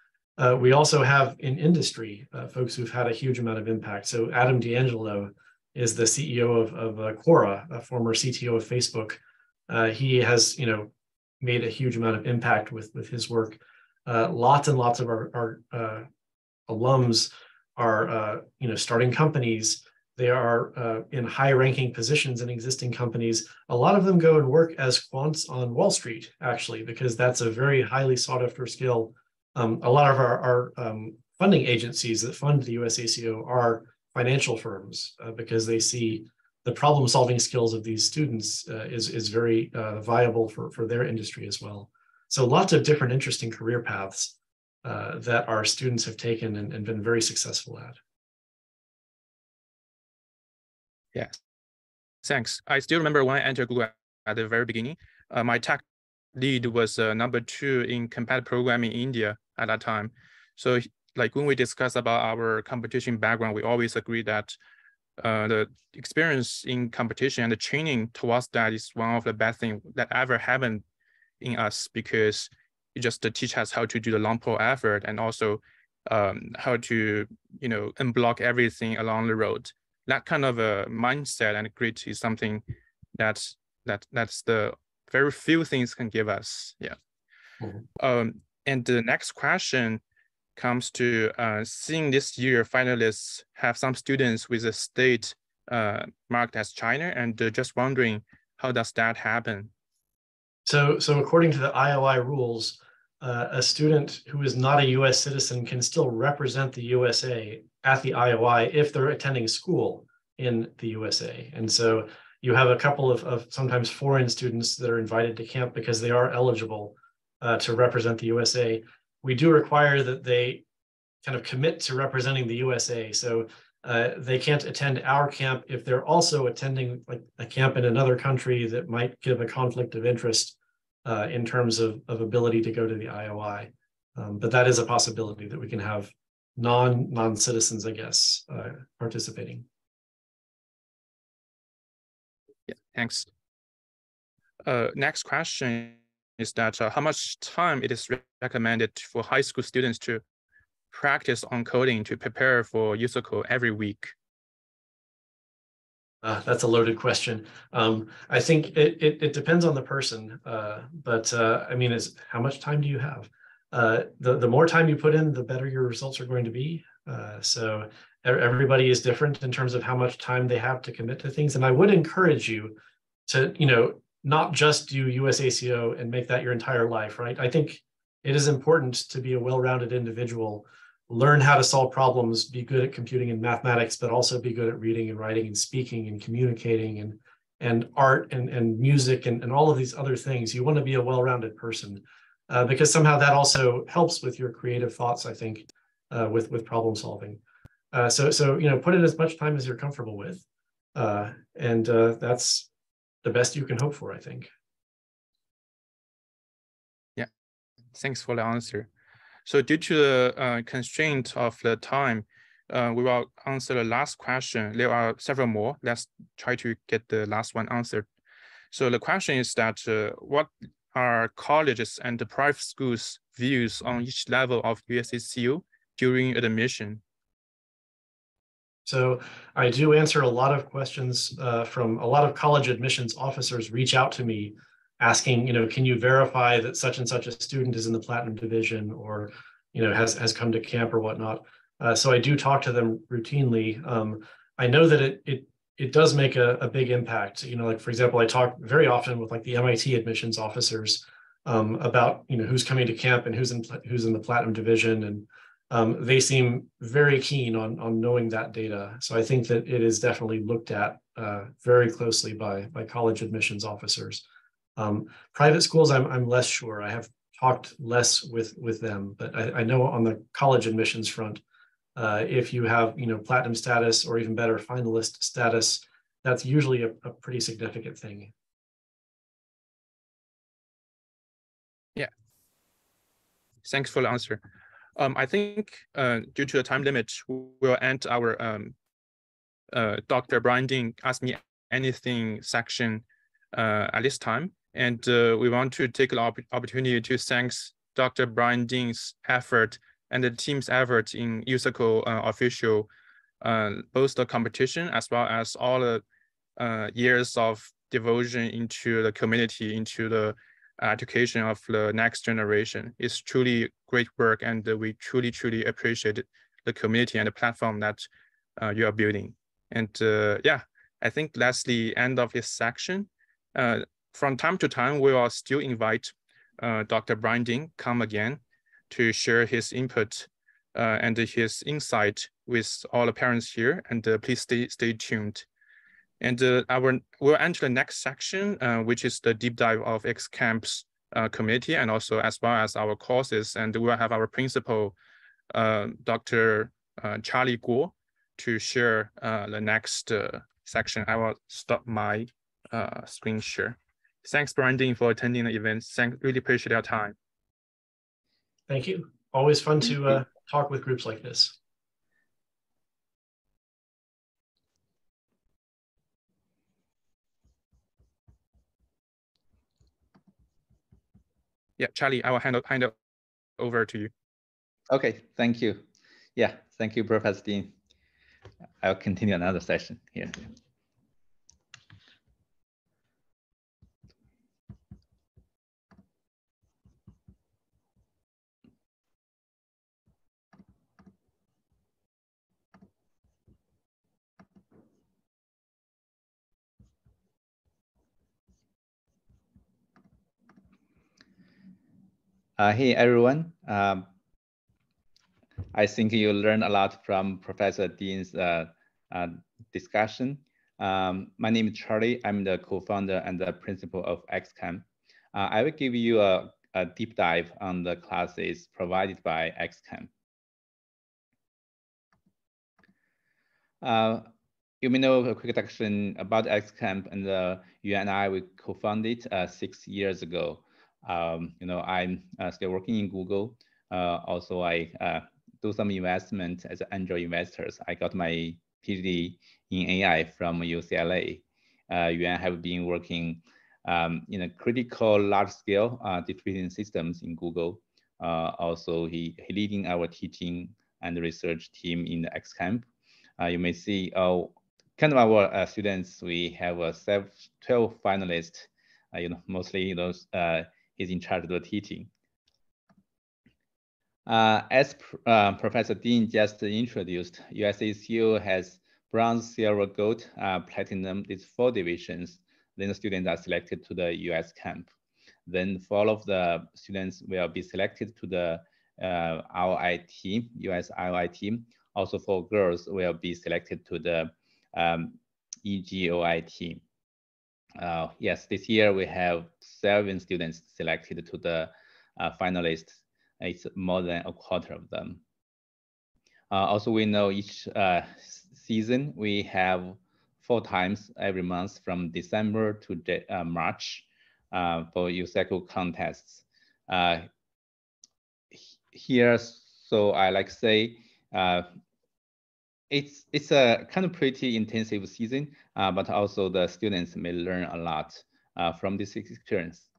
Speaker 2: We also have in industry folks who've had a huge amount of impact. So Adam D'Angelo is the CEO of Quora, a former CTO of Facebook. He has made a huge amount of impact with his work. Lots and lots of our alums are starting companies. They are in high-ranking positions in existing companies. A lot of them go and work as quants on Wall Street, actually, because that's a very highly sought-after skill. A lot of our funding agencies that fund the USACO are financial firms because they see the problem-solving skills of these students is very viable for their industry as well. So lots of different interesting career paths that our students have taken and been very successful at.
Speaker 1: Yeah, thanks. I still remember when I entered Google at the very beginning, my tech lead was #2 in competitive programming in India at that time. So like when we discuss about our competition background, we always agree that the experience in competition and the training towards that is one of the best things that ever happened in us, because it just teach us how to do the long pull effort and also how to unblock everything along the road. That kind of a mindset and grit is something that's the very few things can give us. Yeah. Mm-hmm. And the next question comes to seeing this year finalists have some students with a state marked as China, and just wondering how does that happen?
Speaker 2: So according to the IOI rules, a student who is not a US citizen can still represent the USA at the IOI if they're attending school in the USA. And so you have a couple of sometimes foreign students that are invited to camp because they are eligible to represent the USA. We do require that they kind of commit to representing the USA. So they can't attend our camp if they're also attending like a camp in another country that might give a conflict of interest in terms of ability to go to the IOI. But that is a possibility that we can have non-citizens, I guess, participating.
Speaker 1: Yeah, thanks. Next question is that how much time it is recommended for high school students to practice on coding to prepare for USACO every week?
Speaker 2: That's a loaded question. I think it depends on the person, but I mean, how much time do you have? the more time you put in, the better your results are going to be. So everybody is different in terms of how much time they have to commit to things. And I would encourage you to, not just do USACO and make that your entire life, right? I think it is important to be a well-rounded individual, learn how to solve problems, be good at computing and mathematics, but also be good at reading and writing and speaking and communicating and art and music and all of these other things. You want to be a well-rounded person because somehow that also helps with your creative thoughts, I think, with problem solving. So put in as much time as you're comfortable with. And that's the best you can hope for, I think.
Speaker 1: Yeah, thanks for the answer. So due to the constraint of the time, we will answer the last question. There are several more. Let's try to get the last one answered. So the question is that what are colleges and the private schools' views on each level of USACO during admission?
Speaker 2: So I do answer a lot of questions from a lot of college admissions officers reach out to me asking, can you verify that such and such a student is in the platinum division or, has come to camp or whatnot. So I do talk to them routinely. I know that it does make a big impact. Like, for example, I talk very often with like the MIT admissions officers about, who's coming to camp and who's in the platinum division. And they seem very keen on knowing that data. So I think that it is definitely looked at very closely by college admissions officers. Private schools, I'm less sure. I have talked less with them, but I know on the college admissions front, if you have platinum status or even better finalist status, that's usually a pretty significant thing.
Speaker 1: Yeah, thanks for the answer. I think due to the time limit, we'll end our Dr. Brian Dean Ask Me Anything section at this time. And we want to take the opportunity to thank Dr. Brian Dean's effort and the team's effort in USACO official, both the competition as well as all the years of devotion into the community, into the education of the next generation. It's truly great work, and we truly appreciate the community and the platform that you are building. And yeah, I think that's the end of this section. From time to time, we will still invite Dr. Brian Dean come again to share his input and his insight with all the parents here. And please stay tuned. And we'll enter the next section, which is the deep dive of XCamp's community and also as well as our courses. And we'll have our principal, Dr. Charlie Guo, to share the next section. I will stop my screen share. Thanks, Brian Dean, for attending the event. Really appreciate your time.
Speaker 2: Thank you. Always fun to talk with groups like this.
Speaker 1: Yeah, Charlie, I will hand it over to you.
Speaker 3: Okay, thank you. Yeah, thank you, Professor Dean. I'll continue another session here. Hey, everyone. I think you learned a lot from Professor Dean's discussion. My name is Charlie. I'm the co-founder and the principal of XCamp. I will give you a deep dive on the classes provided by XCamp. You may know a quick introduction about XCamp, and you and I, we co-founded 6 years ago. I'm still working in Google. Also, I do some investment as an angel investors. I got my PhD in AI from UCLA. Yuan have been working in a critical large-scale distributed systems in Google. Also, he leading our teaching and research team in the XCamp. You may see kind of our students. We have 12 finalists. Mostly those. Is in charge of the teaching. As Professor Dean just introduced, USACO has bronze, silver, gold, platinum, these 4 divisions. Then the students are selected to the US camp. Then 4 of the students will be selected to the ROI team, US ROI team. Also for girls will be selected to the EGOI team. Yes, this year we have 7 students selected to the finalists. It's more than a quarter of them. Also, we know each season we have 4 times every month from December to March for USACO contests. Here, so I like say, it's a kind of pretty intensive season, but also the students may learn a lot from this experience.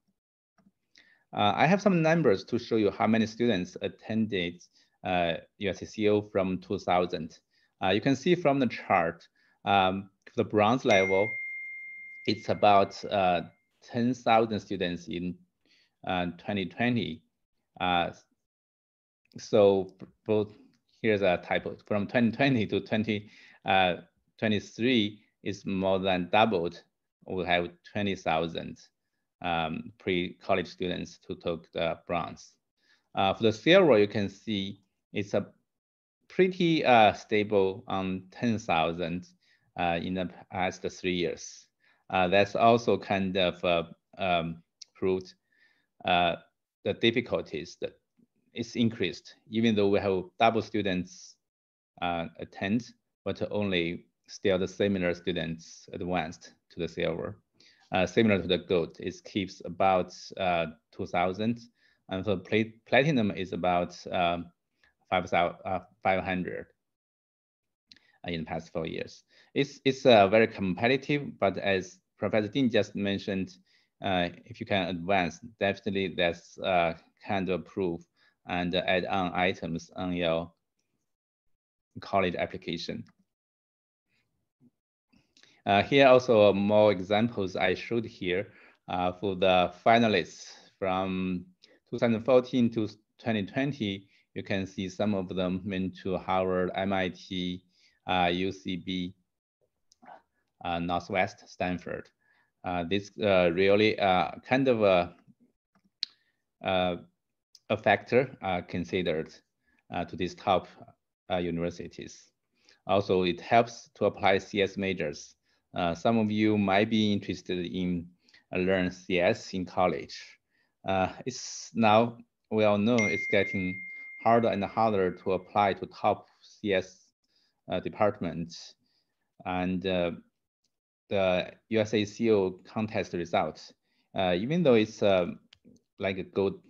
Speaker 3: I have some numbers to show you how many students attended USACO from 2000. You can see from the chart, the bronze level, it's about 10,000 students in 2020. So both, here's a typo, from 2020 to 2023 is more than doubled. We'll have 20,000 pre-college students to take the bronze. For the silver, you can see it's a pretty stable on 10,000 in the past 3 years. That's also kind of proved the difficulties that it's increased, even though we have double students attend, but only still the similar students advanced to the silver. Similar to the gold, it keeps about 2,000, and for platinum is about 500 in the past 4 years. It's very competitive, but as Professor Dean just mentioned, if you can advance, definitely that's kind of proof and add on items on your college application. Here also more examples I showed here for the finalists from 2014 to 2020. You can see some of them went to Harvard, MIT, UCB, Northwest, Stanford. This really kind of a factor considered to these top universities. Also, it helps to apply CS majors. Some of you might be interested in learn CS in college. It's now, we all know it's getting harder and harder to apply to top CS departments. And the USACO contest results, even though it's like a gold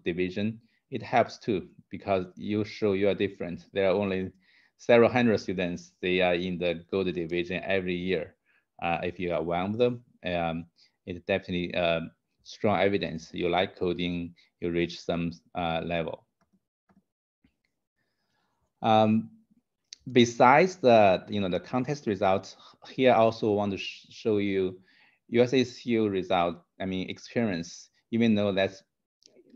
Speaker 3: division, it helps too, because you show you are different. There are only several hundred students, they are in the gold division every year. If you are one of them, it's definitely strong evidence you like coding, you reach some level. Besides the the contest results, here I also want to show you USACO result. I mean experience, even though that's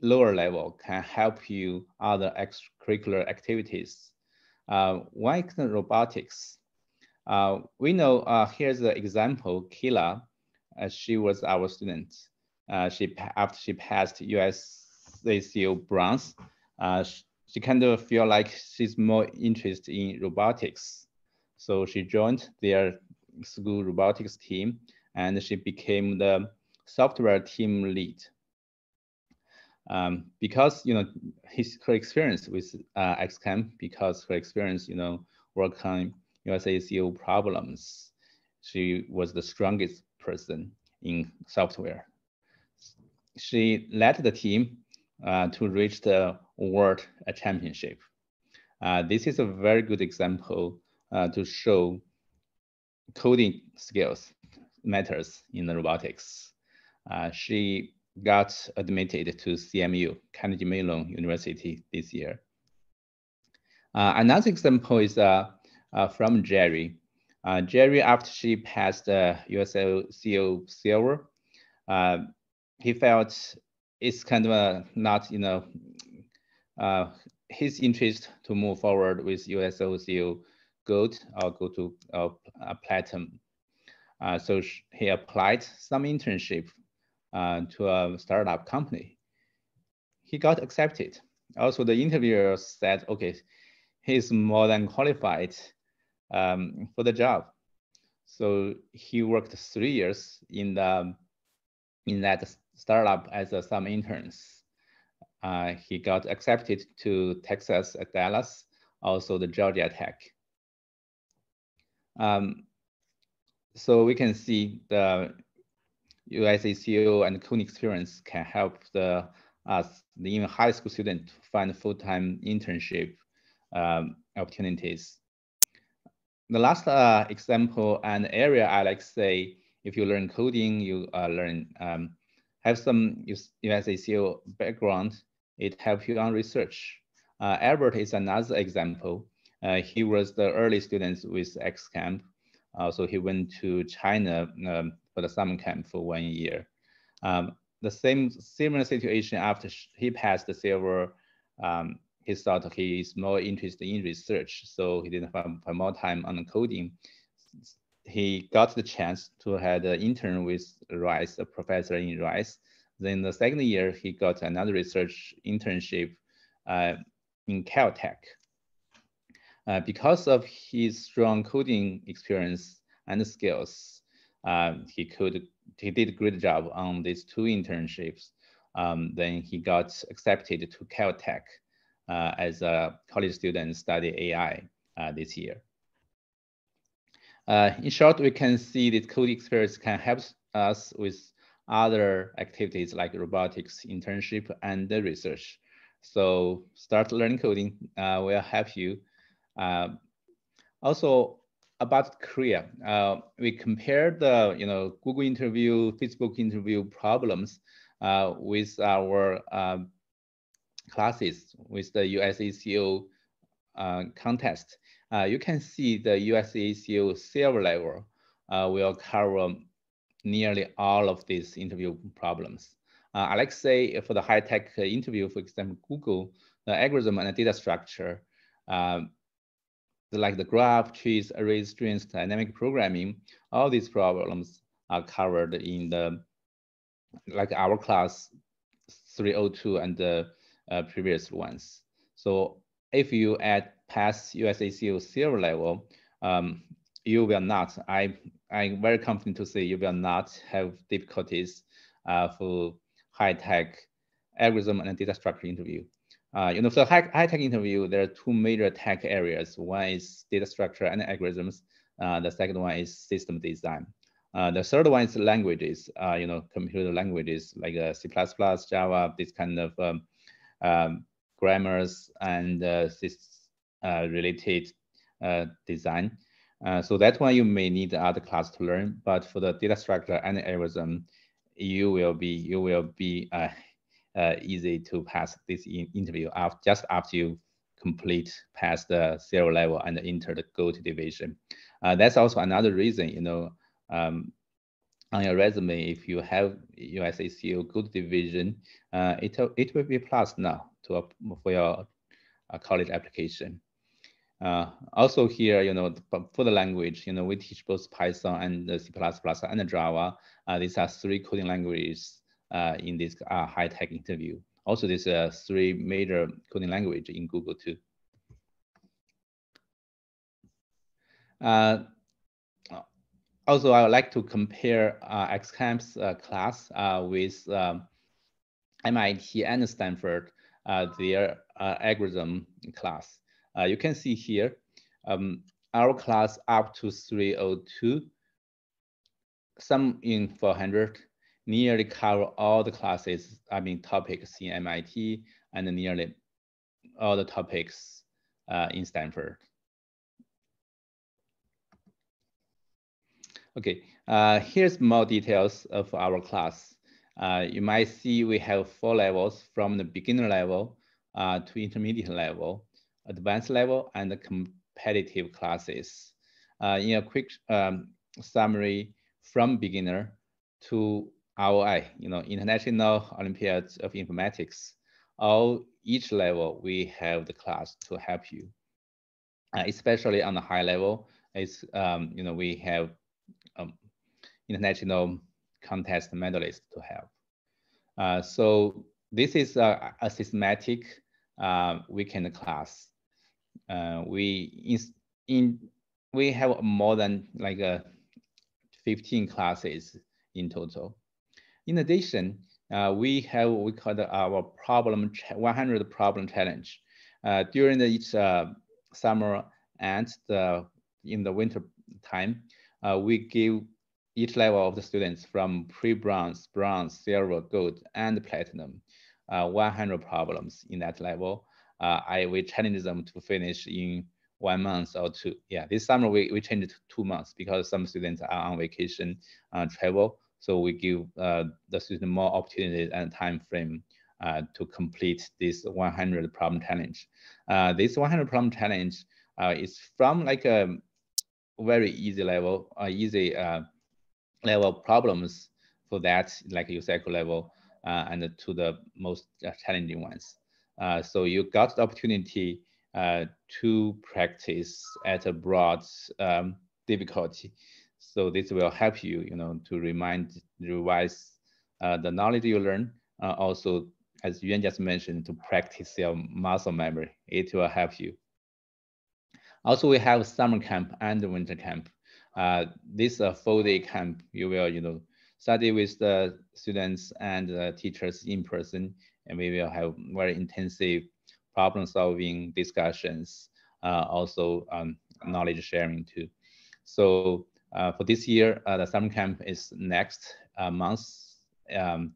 Speaker 3: lower level, can help you other extracurricular activities. One is robotics. We know here's the example. Kila, she was our student. After she passed USACO bronze, she kind of feel like she's more interested in robotics. So she joined their school robotics team and she became the software team lead. Because her experience with XCamp, because her experience work on USACO problems, she was the strongest person in software. She led the team to reach the world championship. This is a very good example to show coding skills matters in the robotics. She got admitted to CMU, Carnegie Mellon University this year. Another example is from Jerry. Jerry, after she passed USACO silver, he felt it's kind of not his interest to move forward with USACO Gold or go to Platinum. So he applied some internship to a startup company. He got accepted. Also, the interviewer said, okay, he's more than qualified for the job. So he worked 3 years in that startup as some interns. He got accepted to Texas at Dallas, also the Georgia Tech. So we can see the USACO and coding experience can help the even high school student to find full-time internship opportunities. The last example and area I like to say, if you learn coding, you have some USACO background, it helps you on research. Albert is another example. He was the early student with X Camp. So he went to China for the summer camp for 1 year. The similar situation after he passed the silver, he thought he is more interested in research, so he didn't find more time on coding. He got the chance to have an intern with Rice, a professor in Rice. Then the second year, he got another research internship in Caltech. Because of his strong coding experience and skills, he did a great job on these 2 internships. Then he got accepted to Caltech as a college student study AI this year. In short, we can see that coding experience can help us with other activities like robotics, internship, and research. So start learning coding will help you. Also about career, we compared the Google interview, Facebook interview problems with our classes with the USACO contest. You can see the USACO silver level will cover nearly all of these interview problems. I like to say for the high-tech interview, for example, Google, the algorithm and the data structure, like the graph, trees, arrays, strings, dynamic programming, all these problems are covered in the like our class 302 and the previous ones. So if you pass USACO silver level, you will not, I'm very confident to say you will not have difficulties for high-tech algorithm and data structure interview. For the high-tech interview, there are 2 major tech areas. One is data structure and algorithms. The second one is system design. The third one is languages, computer languages like C++, Java, this kind of grammars and related design. So that one you may need other class to learn, but for the data structure and algorithm, you will be easy to pass this interview just after you pass the zero level and enter the gold division. That's also another reason, on your resume, if you have USACO gold division, it will be plus now for your college application. Also here, for the language, we teach both Python and C++ and Java. These are 3 coding languages in this high-tech interview. Also, there's 3 major coding language in Google too. Also, I would like to compare XCamp's class with MIT and Stanford, their algorithm class. You can see here, our class up to 302, some in 400, nearly cover all the classes, topics in MIT, and nearly all the topics in Stanford. Okay, here's more details of our class. You might see we have 4 levels from the beginner level to intermediate level, advanced level, and the competitive classes. In a quick summary, from beginner to ROI, International Olympiad of Informatics, each level, we have the class to help you. Especially on the high level, it's we have international contest medalists to help. So this is a systematic weekend class. We have more than like 15 classes in total. In addition, we call our 100 problem challenge. During each summer and in the winter time, we give each level of the students from pre-bronze, bronze, silver, gold, and platinum 100 problems in that level. We challenge them to finish in 1 month or 2. Yeah, this summer we changed it to 2 months because some students are on vacation, travel. So we give the student more opportunities and time frame to complete this 100 problem challenge. This 100 problem challenge is from like a very easy level, level problems for that, like USACO level, and to the most challenging ones. So you got the opportunity to practice at a broad difficulty. So this will help you, to revise the knowledge you learn. Also, as Yuan just mentioned, to practice your muscle memory. It will help you. Also, we have summer camp and winter camp. This 4-day camp, you will, study with the students and teachers in person, and we will have very intensive problem-solving discussions, also knowledge sharing too. So for this year, the summer camp is next month,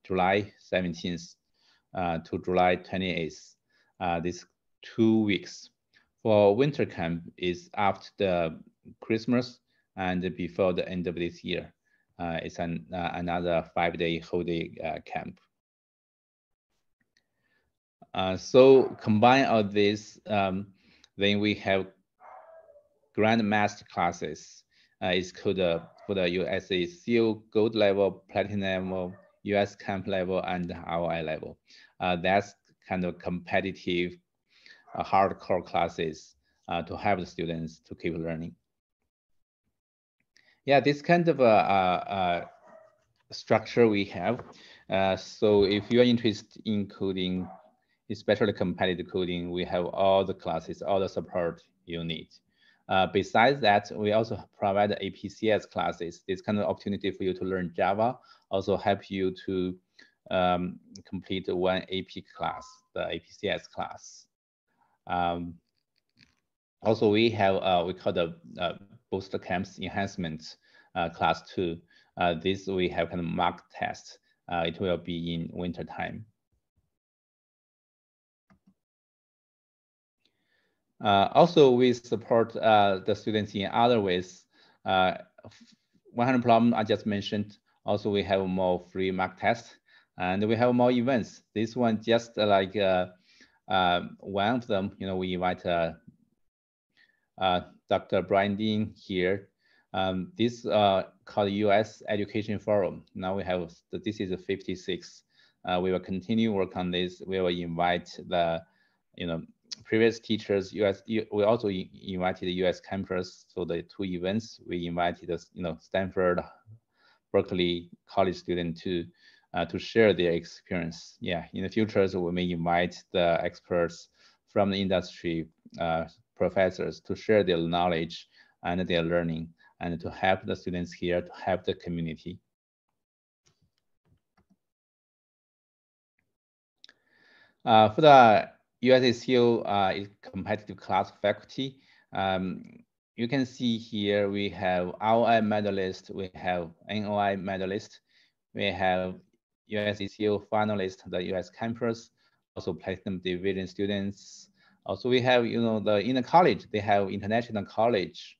Speaker 3: July 17th to July 28th. This 2 weeks. For winter camp is after the Christmas and before the end of this year. It's another 5-day whole day camp. So combine all this, then we have grand master classes. It's called for the USACO gold level, platinum level, US camp level, and ROI level. That's kind of competitive, hardcore classes to help the students to keep learning. Yeah, this kind of a structure we have. So if you are interested in coding, especially competitive coding, we have all the classes, all the support you need. Besides that, we also provide APCS classes. This kind of opportunity for you to learn Java, also help you to complete one AP class, the APCS class. Also, we have we call the booster camps enhancement class 2. This we have kind of mock test. It will be in winter time. Also, we support the students in other ways. 100 problem I just mentioned. Also, we have more free mock tests, and we have more events. This one just like one of them. We invite Dr. Brian Dean here. This called US Education Forum. Now we have this is a 56. We will continue work on this. We will invite the previous teachers. We also invited the US campus for the 2 events. We invited Stanford, Berkeley college students to share their experience. Yeah, in the future, so we may invite the experts from the industry, professors, to share their knowledge and their learning, and to help the students here, to help the community. For the USACO competitive class faculty, you can see here we have ROI medalist, we have NOI medalist, we have USACO finalist, the US campus, also platinum division students. Also, we have in the college they have international college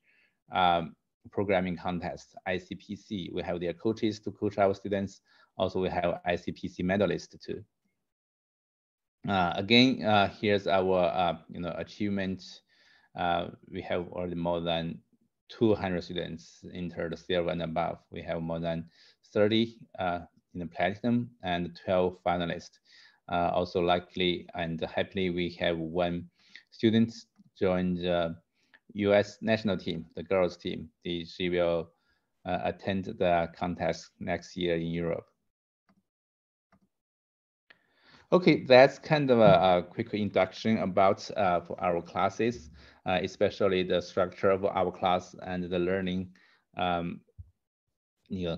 Speaker 3: programming contest, ICPC. We have their coaches to coach our students. Also, we have ICPC medalists too. Again, here's our achievement. We have already more than 200 students entered silver and above. We have more than 30 in the platinum and 12 finalists. Also luckily and happily, we have one student join the US national team, the girls team. She will attend the contest next year in Europe. Okay, that's kind of a quick introduction about for our classes, especially the structure of our class and the learning,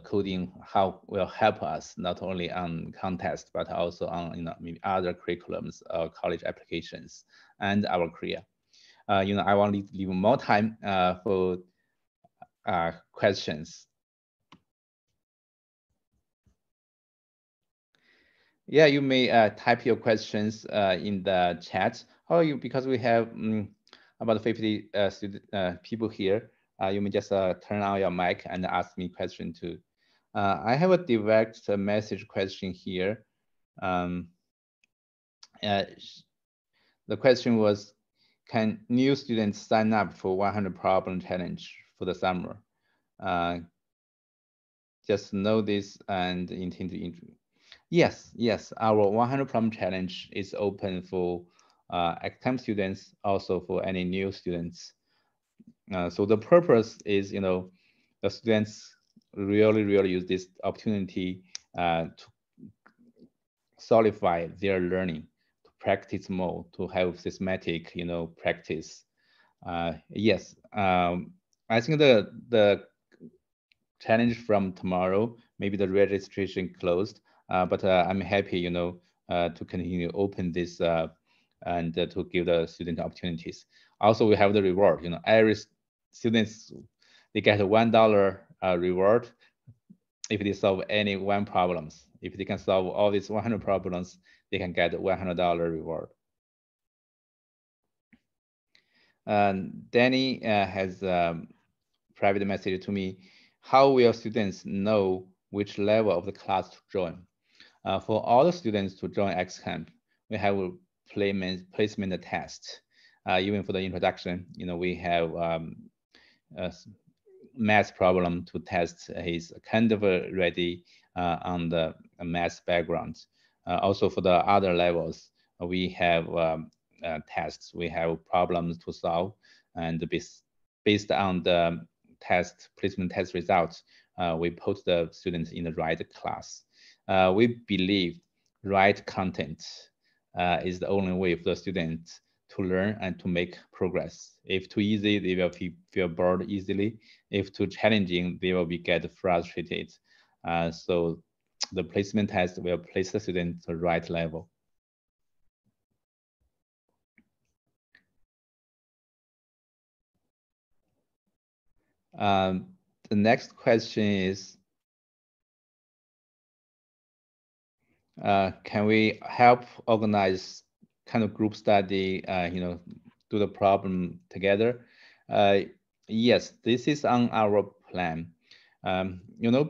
Speaker 3: coding, how will help us not only on contest, but also on maybe other curriculums or college applications and our career. I want to leave more time for questions. Yeah, you may type your questions in the chat, or because we have about 50 people here, you may just turn on your mic and ask me question too. I have a direct message question here. The question was, can new students sign up for 100 problem challenge for the summer? Just know this and intend to Yes, our 100 problem challenge is open for academic students, also for any new students. So the purpose is, the students really use this opportunity to solidify their learning, to practice more, to have systematic, practice. Yes, I think the challenge from tomorrow, maybe the registration closed, but I'm happy, to continue open this and to give the student opportunities. Also, we have the reward. Every students, they get a $1 reward if they solve any one problems. If they can solve all these 100 problems, they can get a $100 reward. Danny has a private message to me. How will students know which level of the class to join? For all the students to join XCamp, we have a placement test. Even for the introduction, we have a math problem to test his kind of ready on the math background. Also for the other levels, we have tests. We have problems to solve, and based on the placement test results, we put the students in the right class. We believe right content is the only way for the students to learn and to make progress. If too easy, they will feel bored easily. If too challenging, they will get frustrated. So the placement test will place the student to the right level. The next question is, can we help organize kind of group study, do the problem together? Yes, this is on our plan.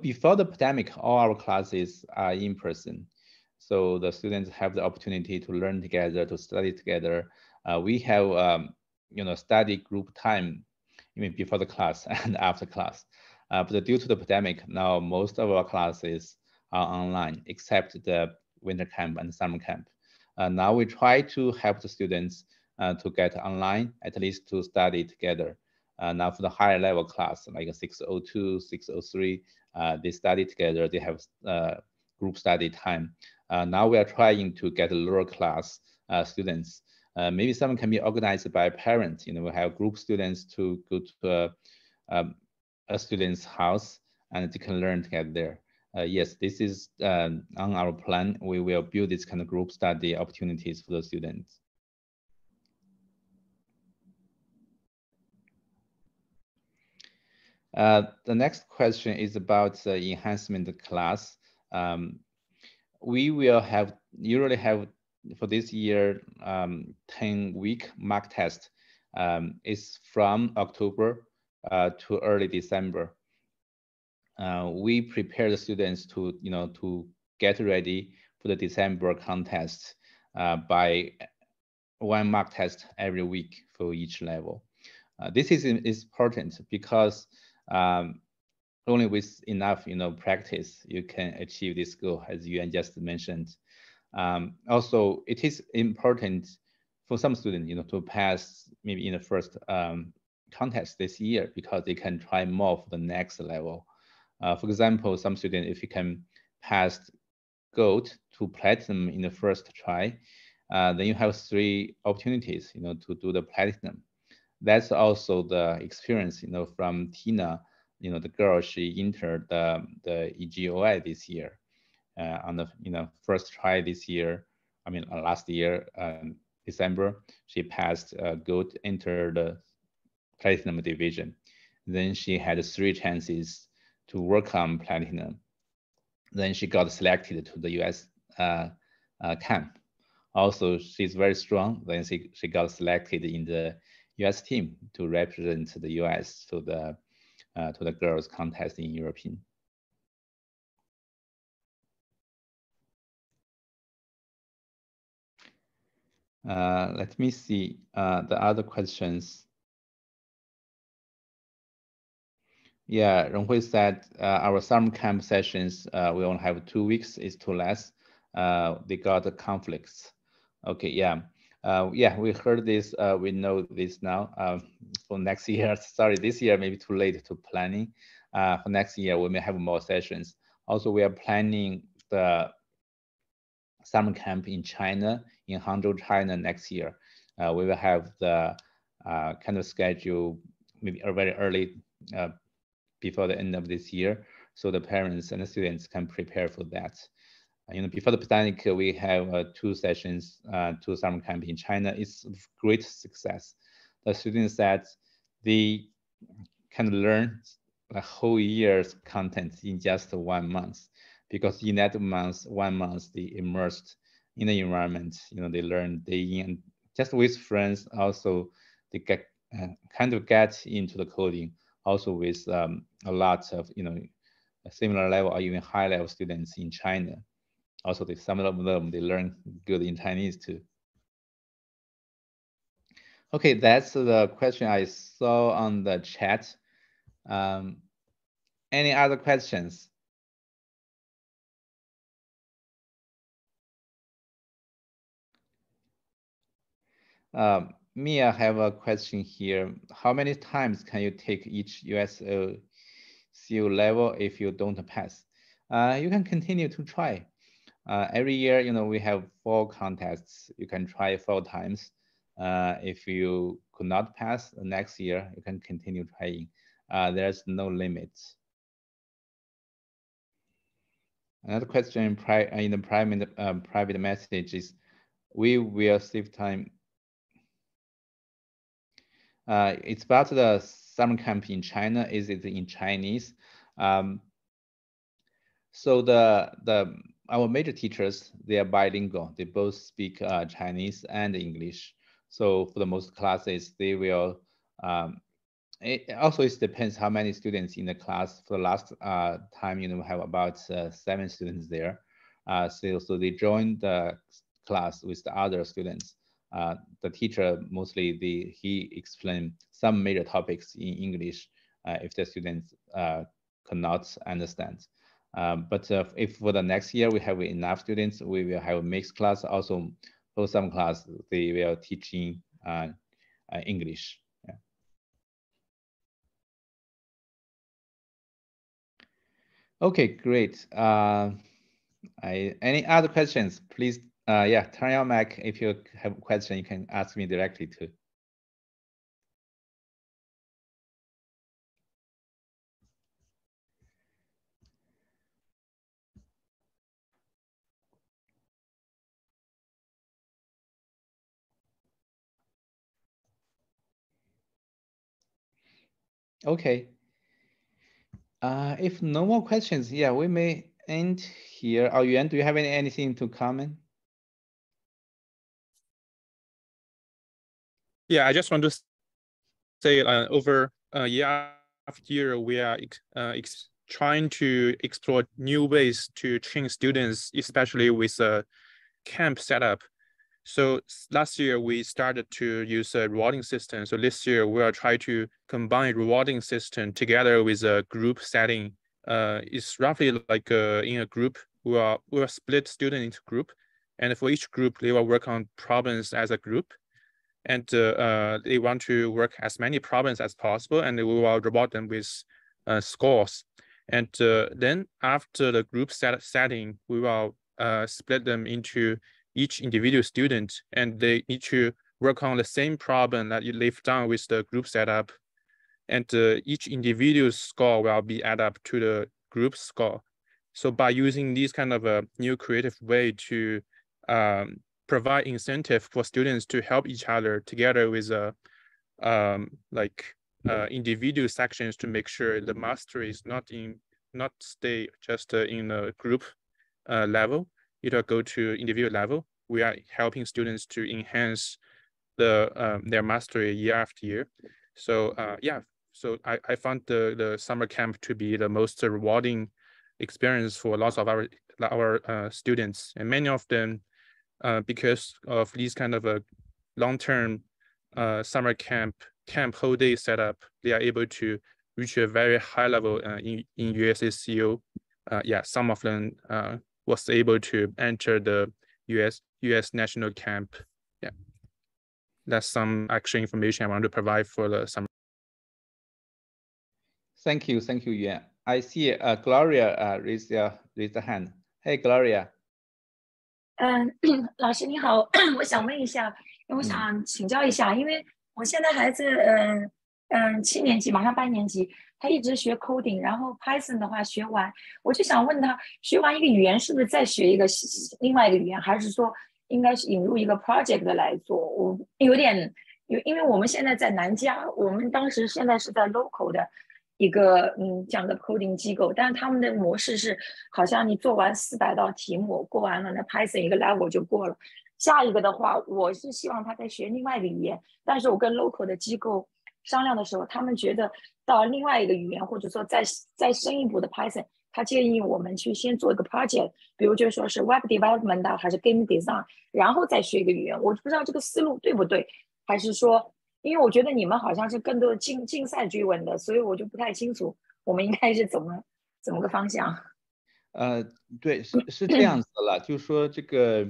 Speaker 3: Before the pandemic, all our classes are in person. So the students have the opportunity to learn together, to study together. We have, study group time, even before the class and after class. But due to the pandemic, now most of our classes are online, except the winter camp and summer camp. Now we try to help the students to get online, at least to study together. Now for the higher level class, like 602, 603, they study together, they have group study time. Now we are trying to get lower class students. Maybe some can be organized by parents. We have group students to go to a student's house and they can learn together there. Yes, this is on our plan. We will build this kind of group study opportunities for the students. The next question is about the enhancement class. We will usually have for this year 10-week mock test. It's from October to early December. We prepare the students to get ready for the December contest by one mock test every week for each level. This is important because only with enough practice you can achieve this goal, as you just mentioned. Also, it is important for some students, to pass maybe in the first contest this year, because they can try more for the next level. For example, some students, if you can pass gold to platinum in the first try, then you have 3 opportunities, to do the platinum. That's also the experience, from Tina, the girl, she entered the EGOI this year. On the first try this year, last year, December, she passed gold, entered the platinum division. Then she had 3 chances to work on platinum. Then she got selected to the US camp. Also, she's very strong. Then she got selected in the US team to represent the US to the girls contest in European. Let me see the other questions. Yeah, Ronghui said our summer camp sessions, we only have 2 weeks, is too less. They got the conflicts. Okay, yeah. Yeah, we heard this, we know this now. For next year, sorry, this year maybe too late to planning. For next year, we may have more sessions. Also, we are planning the summer camp in China, in Hangzhou, China next year. We will have the kind of schedule maybe very early before the end of this year, so the parents and the students can prepare for that. Before the pandemic, we have 2 sessions, 2 summer camp in China. It's a great success. The students said they can learn a whole year's content in just 1 month, because in that 1 month, they immersed in the environment. They learn day in, just with friends. Also, they get kind of get into the coding. Also with a lot of a similar level or even high level students in China. Also, some of them they learn good in Chinese too. Okay, that's the question I saw on the chat. Any other questions? Mia have a question here. How many times can you take each USACO level if you don't pass? You can continue to try. Every year, we have 4 contests. You can try 4 times. If you could not pass the next year, you can continue trying. There's no limit. Another question in the private message is, we will save time. It's about the summer camp in China. Is it in Chinese? So our major teachers, they are bilingual. They both speak Chinese and English. So for the most classes, they will. It depends how many students in the class. For the last time, we have about 7 students there. So they join the class with the other students. The teacher mostly he explained some major topics in English if the students cannot understand. But if for the next year we have enough students, we will have a mixed class. Also, for some class, they will teaching English. Yeah. Okay, great. Any other questions? Please, yeah, turn your mic. If you have a question, you can ask me directly too. Okay. If no more questions, yeah, we may end here. Yuan, do you have anything to comment?
Speaker 1: Yeah, I just want to say over year after year, we are trying to explore new ways to train students, especially with a camp setup. So last year we started to use a rewarding system. So this year we are trying to combine rewarding system together with a group setting. It's roughly like in a group we are split student into group. And for each group, they will work on problems as a group. And they want to work as many problems as possible, and we will reward them with scores. And then after the group setting, we will split them into each individual student, and they need to work on the same problem that they've done with the group setup. And each individual score will be added up to the group score. So by using this kind of a new creative way to provide incentive for students to help each other together with individual sections to make sure the mastery is not stay just in a group level, it will go to individual level. We are helping students to enhance their mastery year after year. So yeah, so I found the summer camp to be the most rewarding experience for lots of our students, and many of them, because of these kind of a long-term summer camp whole day setup, they are able to reach a very high level in USACO. Yeah, some of them was able to enter the US national camp. Yeah, that's some extra information I want to provide for the summer.
Speaker 3: Thank you, Yuan. I see Gloria raise the hand. Hey, Gloria.
Speaker 4: 老师你好，我想问一下，我想请教一下，因为我现在孩子7年级，马上8年级，他一直学 coding， 然后 Python 的话学完，我就想问他，学完一个语言是不是再学一个另外一个语言，还是说应该是引入一个 project 来做？我有点，因为我们现在在南加，我们当时现在是在 local 的一个这样的 coding 机构，但是他们的模式是好像你做完400道题目过完了，那 Python 一个 level 就过了。下一个的话，我是希望他再学另外一个语言，但是我跟 local 的机构商量的时候，他们觉得到另外一个语言，或者说再深一步的 Python， 他建议我们去先做一个 project， 比如就说是 web development 啊，还是 game design， 然后再学一个语言。我不知道这个思路对不对，还是说，因为我觉得你们好像是更多的竞赛追问的，所以我就不太清楚我们应该是怎么个方向。
Speaker 3: 对，是这样子的了，就是说这个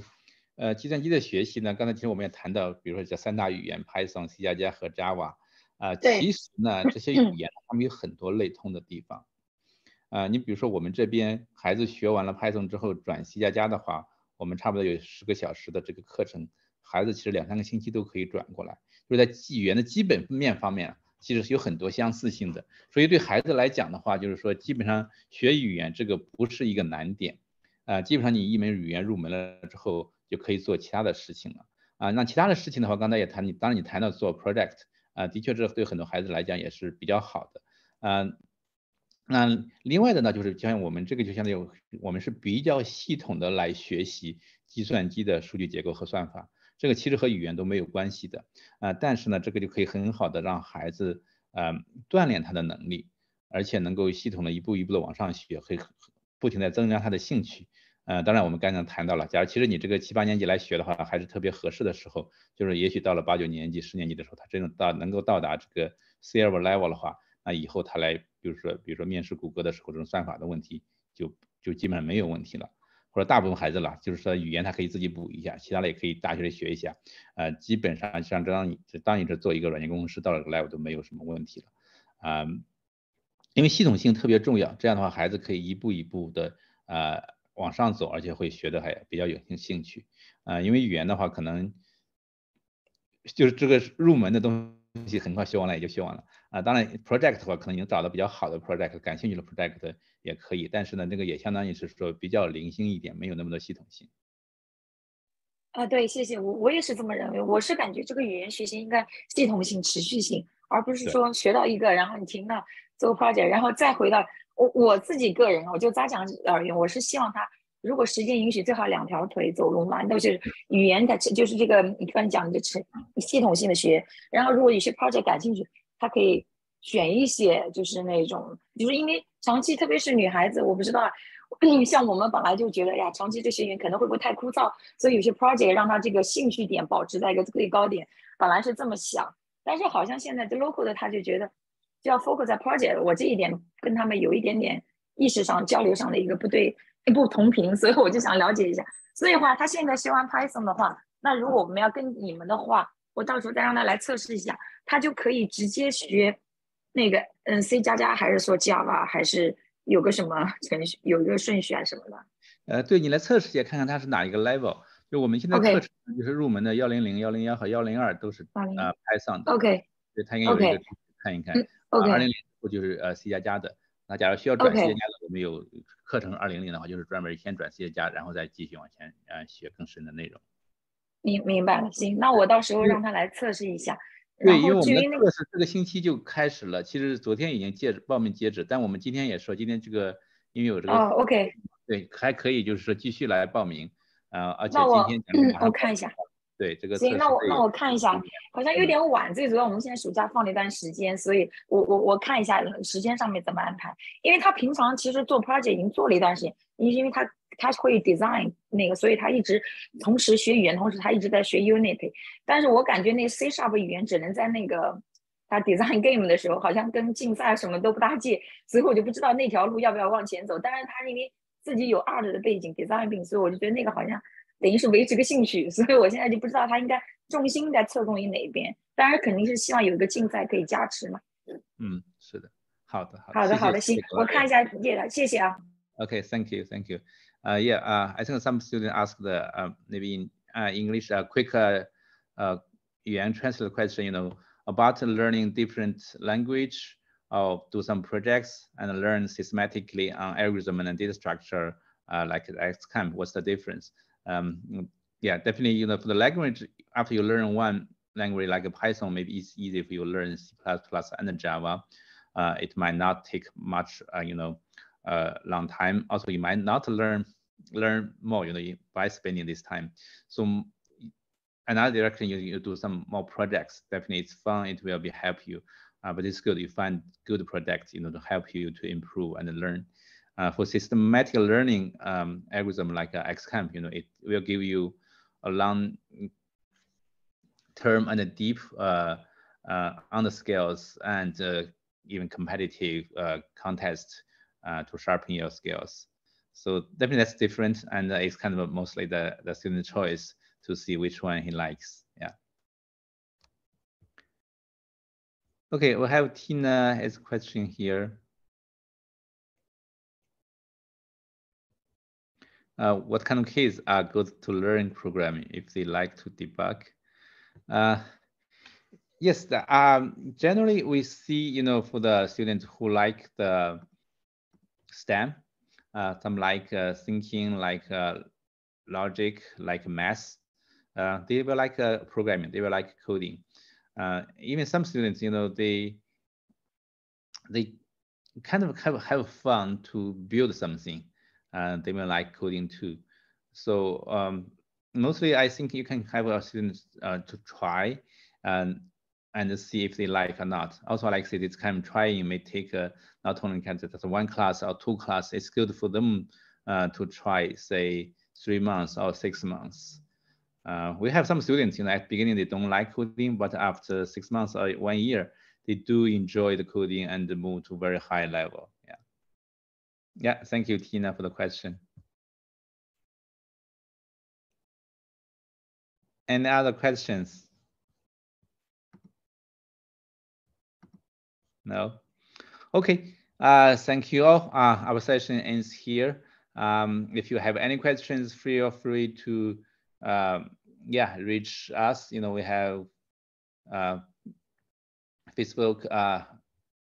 Speaker 3: 计算机的学习呢，刚才其实我们也谈到，比如说这3大语言 Python、C++ 和 Java，其实呢这些语言它们有很多类通的地方。你比如说我们这边孩子学完了 Python 之后转 C++ 的话，我们差不多有10个小时的这个课程，孩子其实2-3个星期都可以转过来，就是在语言的基本面方面其实是有很多相似性的，所以对孩子来讲的话，就是说基本上学语言这个不是一个难点，基本上你一门语言入门了之后就可以做其他的事情了。那其他的事情的话，刚才也谈，当然你谈到做 project，的确这对很多孩子来讲也是比较好的。那另外的呢，就是像我们这个就相当于我们是比较系统的来学习计算机的数据结构和算法，这个其实和语言都没有关系的。但是呢，这个就可以很好的让孩子锻炼他的能力，而且能够系统的一步一步的往上学，会不停的增加他的兴趣。当然我们刚才谈到了，假如其实你这个7、8年级来学的话，还是特别合适的时候，就是也许到了8、9年级、10年级的时候，他真的能够到达这个 C-level level 的话，那以后他来比如说面试谷歌的时候，这种算法的问题就基本上没有问题了。或者大部分孩子了，就是说语言他可以自己补一下，其他的也可以大学里学一下。基本上像当你这做一个软件工程师到了这个 level 都没有什么问题了。因为系统性特别重要，这样的话孩子可以一步一步的往上走，而且会学的还比较有兴趣。因为语言的话可能就是这个入门的东西很快学完了也就学完了。当然 project 的话可能你找到比较好的 project， 感兴趣的 project 也可以，但是呢这个也相当于是说比较零星一点，没有那么多系统性。
Speaker 4: 对，谢谢，我也是这么认为。我是感觉这个语言学习应该系统性、持续性，而不是说学到一个然后你停了做 project， 然后再回到我自己个人，我就家长而言，我是希望他如果时间允许，最好2条腿走路嘛，都是语言的，就是这个你刚才讲的系统性的学。然后如果有些 project 感兴趣，他可以选一些就是那种，就是因为长期特别是女孩子，我不知道像我们本来就觉得呀，长期这学语言可能会不会太枯燥，所以有些 project 让他这个兴趣点保持在一个最高点，本来是这么想。但是好像现在这 local 的他就觉得就要 focus 在 project， 我这一点跟他们有一点点意识上交流上的一个不对，不同频，所以我就想了解一下。所以的话，他现在学完 Python 的话，那如果我们要跟你们的话，我到时候再让他来测试一下，他就可以直接学那个C++，还是说 Java， 还是有个什么程序，有一个顺序啊什么的。
Speaker 3: 对，你来测试一下，看看它是哪一个 level。就我们现在课程就是入门的100、101和102都是Python 的。
Speaker 4: OK，
Speaker 3: 对，它应该有一个看一看。200就是C++ 的。那假如需要转 C++的，我们有课程200的话，就是专门先转 C++，然后再继续往前学更深的内容。
Speaker 4: 明白了，行，那我到时候让他来测试一下。
Speaker 3: 对，因为我们的课是这个星期就开始了，其实昨天已经报名截止，但我们今天也说，今天这个因为有这个
Speaker 4: OK，
Speaker 3: 对，还可以就是说继续来报名，而且今天
Speaker 4: 我看一下。
Speaker 3: 对，这个
Speaker 4: 行，那我看一下，好像有点晚。最主要我们现在暑假放了一段时间，所以我看一下时间上面怎么安排。因为他平常其实做 project 已经做了一段时间，因为他会 design 那个，所以他一直同时学语言，同时他一直在学 Unity。但是我感觉那 C# 语言只能在那个他 design game 的时候，好像跟竞赛什么都不搭界，所以我就不知道那条路要不要往前走。但是他因为自己有 art 的背景 design 病，所以我就觉得那个好像等于是维持个兴趣，所以我现在就不知道他应该重心在侧重于哪一边。当然肯定是希望有一个竞赛可以加持嘛。
Speaker 3: 是的，好的，
Speaker 4: 行，我看一下，谢谢啊。
Speaker 3: Okay, thank you. I think some students asked maybe in English a quick 语言 translate question, about learning different language or do some projects and learn systematically on algorithm and data structure like XCamp. What's the difference? Yeah, definitely, for the language, after you learn one language like Python, maybe it's easy if you learn C++ and Java. It might not take much, long time. Also, you might not learn more, by spending this time. So another direction, you do some more projects. Definitely, it's fun. It will help you. But it's good. You find good projects, to help you to improve and learn. For systematic learning algorithm like XCamp, it will give you a long term and a deep on the skills and even competitive contest to sharpen your skills. So definitely that's different, and it's kind of mostly the student choice to see which one he likes. Yeah. Okay, we have Tina as a question here. What kind of kids are good to learn programming if they like to debug? Yes, generally we see, for the students who like the STEM, some like thinking, like logic, like math, they will like programming, they will like coding. Even some students, they kind of have fun to build something. They will like coding too. So mostly I think you can have our students to try and see if they like or not. Also, like I said, it's kind of trying may take not only just 1 class or 2 classes. It's good for them to try, say, 3 months or 6 months. We have some students, at the beginning they don't like coding, but after 6 months or 1 year, they do enjoy the coding and move to very high level. Yeah, thank you, Tina, for the question. Any other questions? No? Okay, thank you all. Our session ends here. If you have any questions, feel free to reach us. We have Facebook,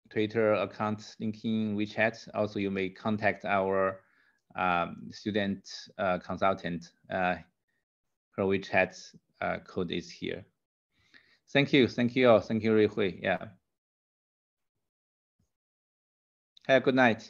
Speaker 3: Twitter account, LinkedIn, WeChat. Also, you may contact our student consultant. Her WeChat code is here. Thank you all. Thank you, Rui Hui. Yeah. Have a good night.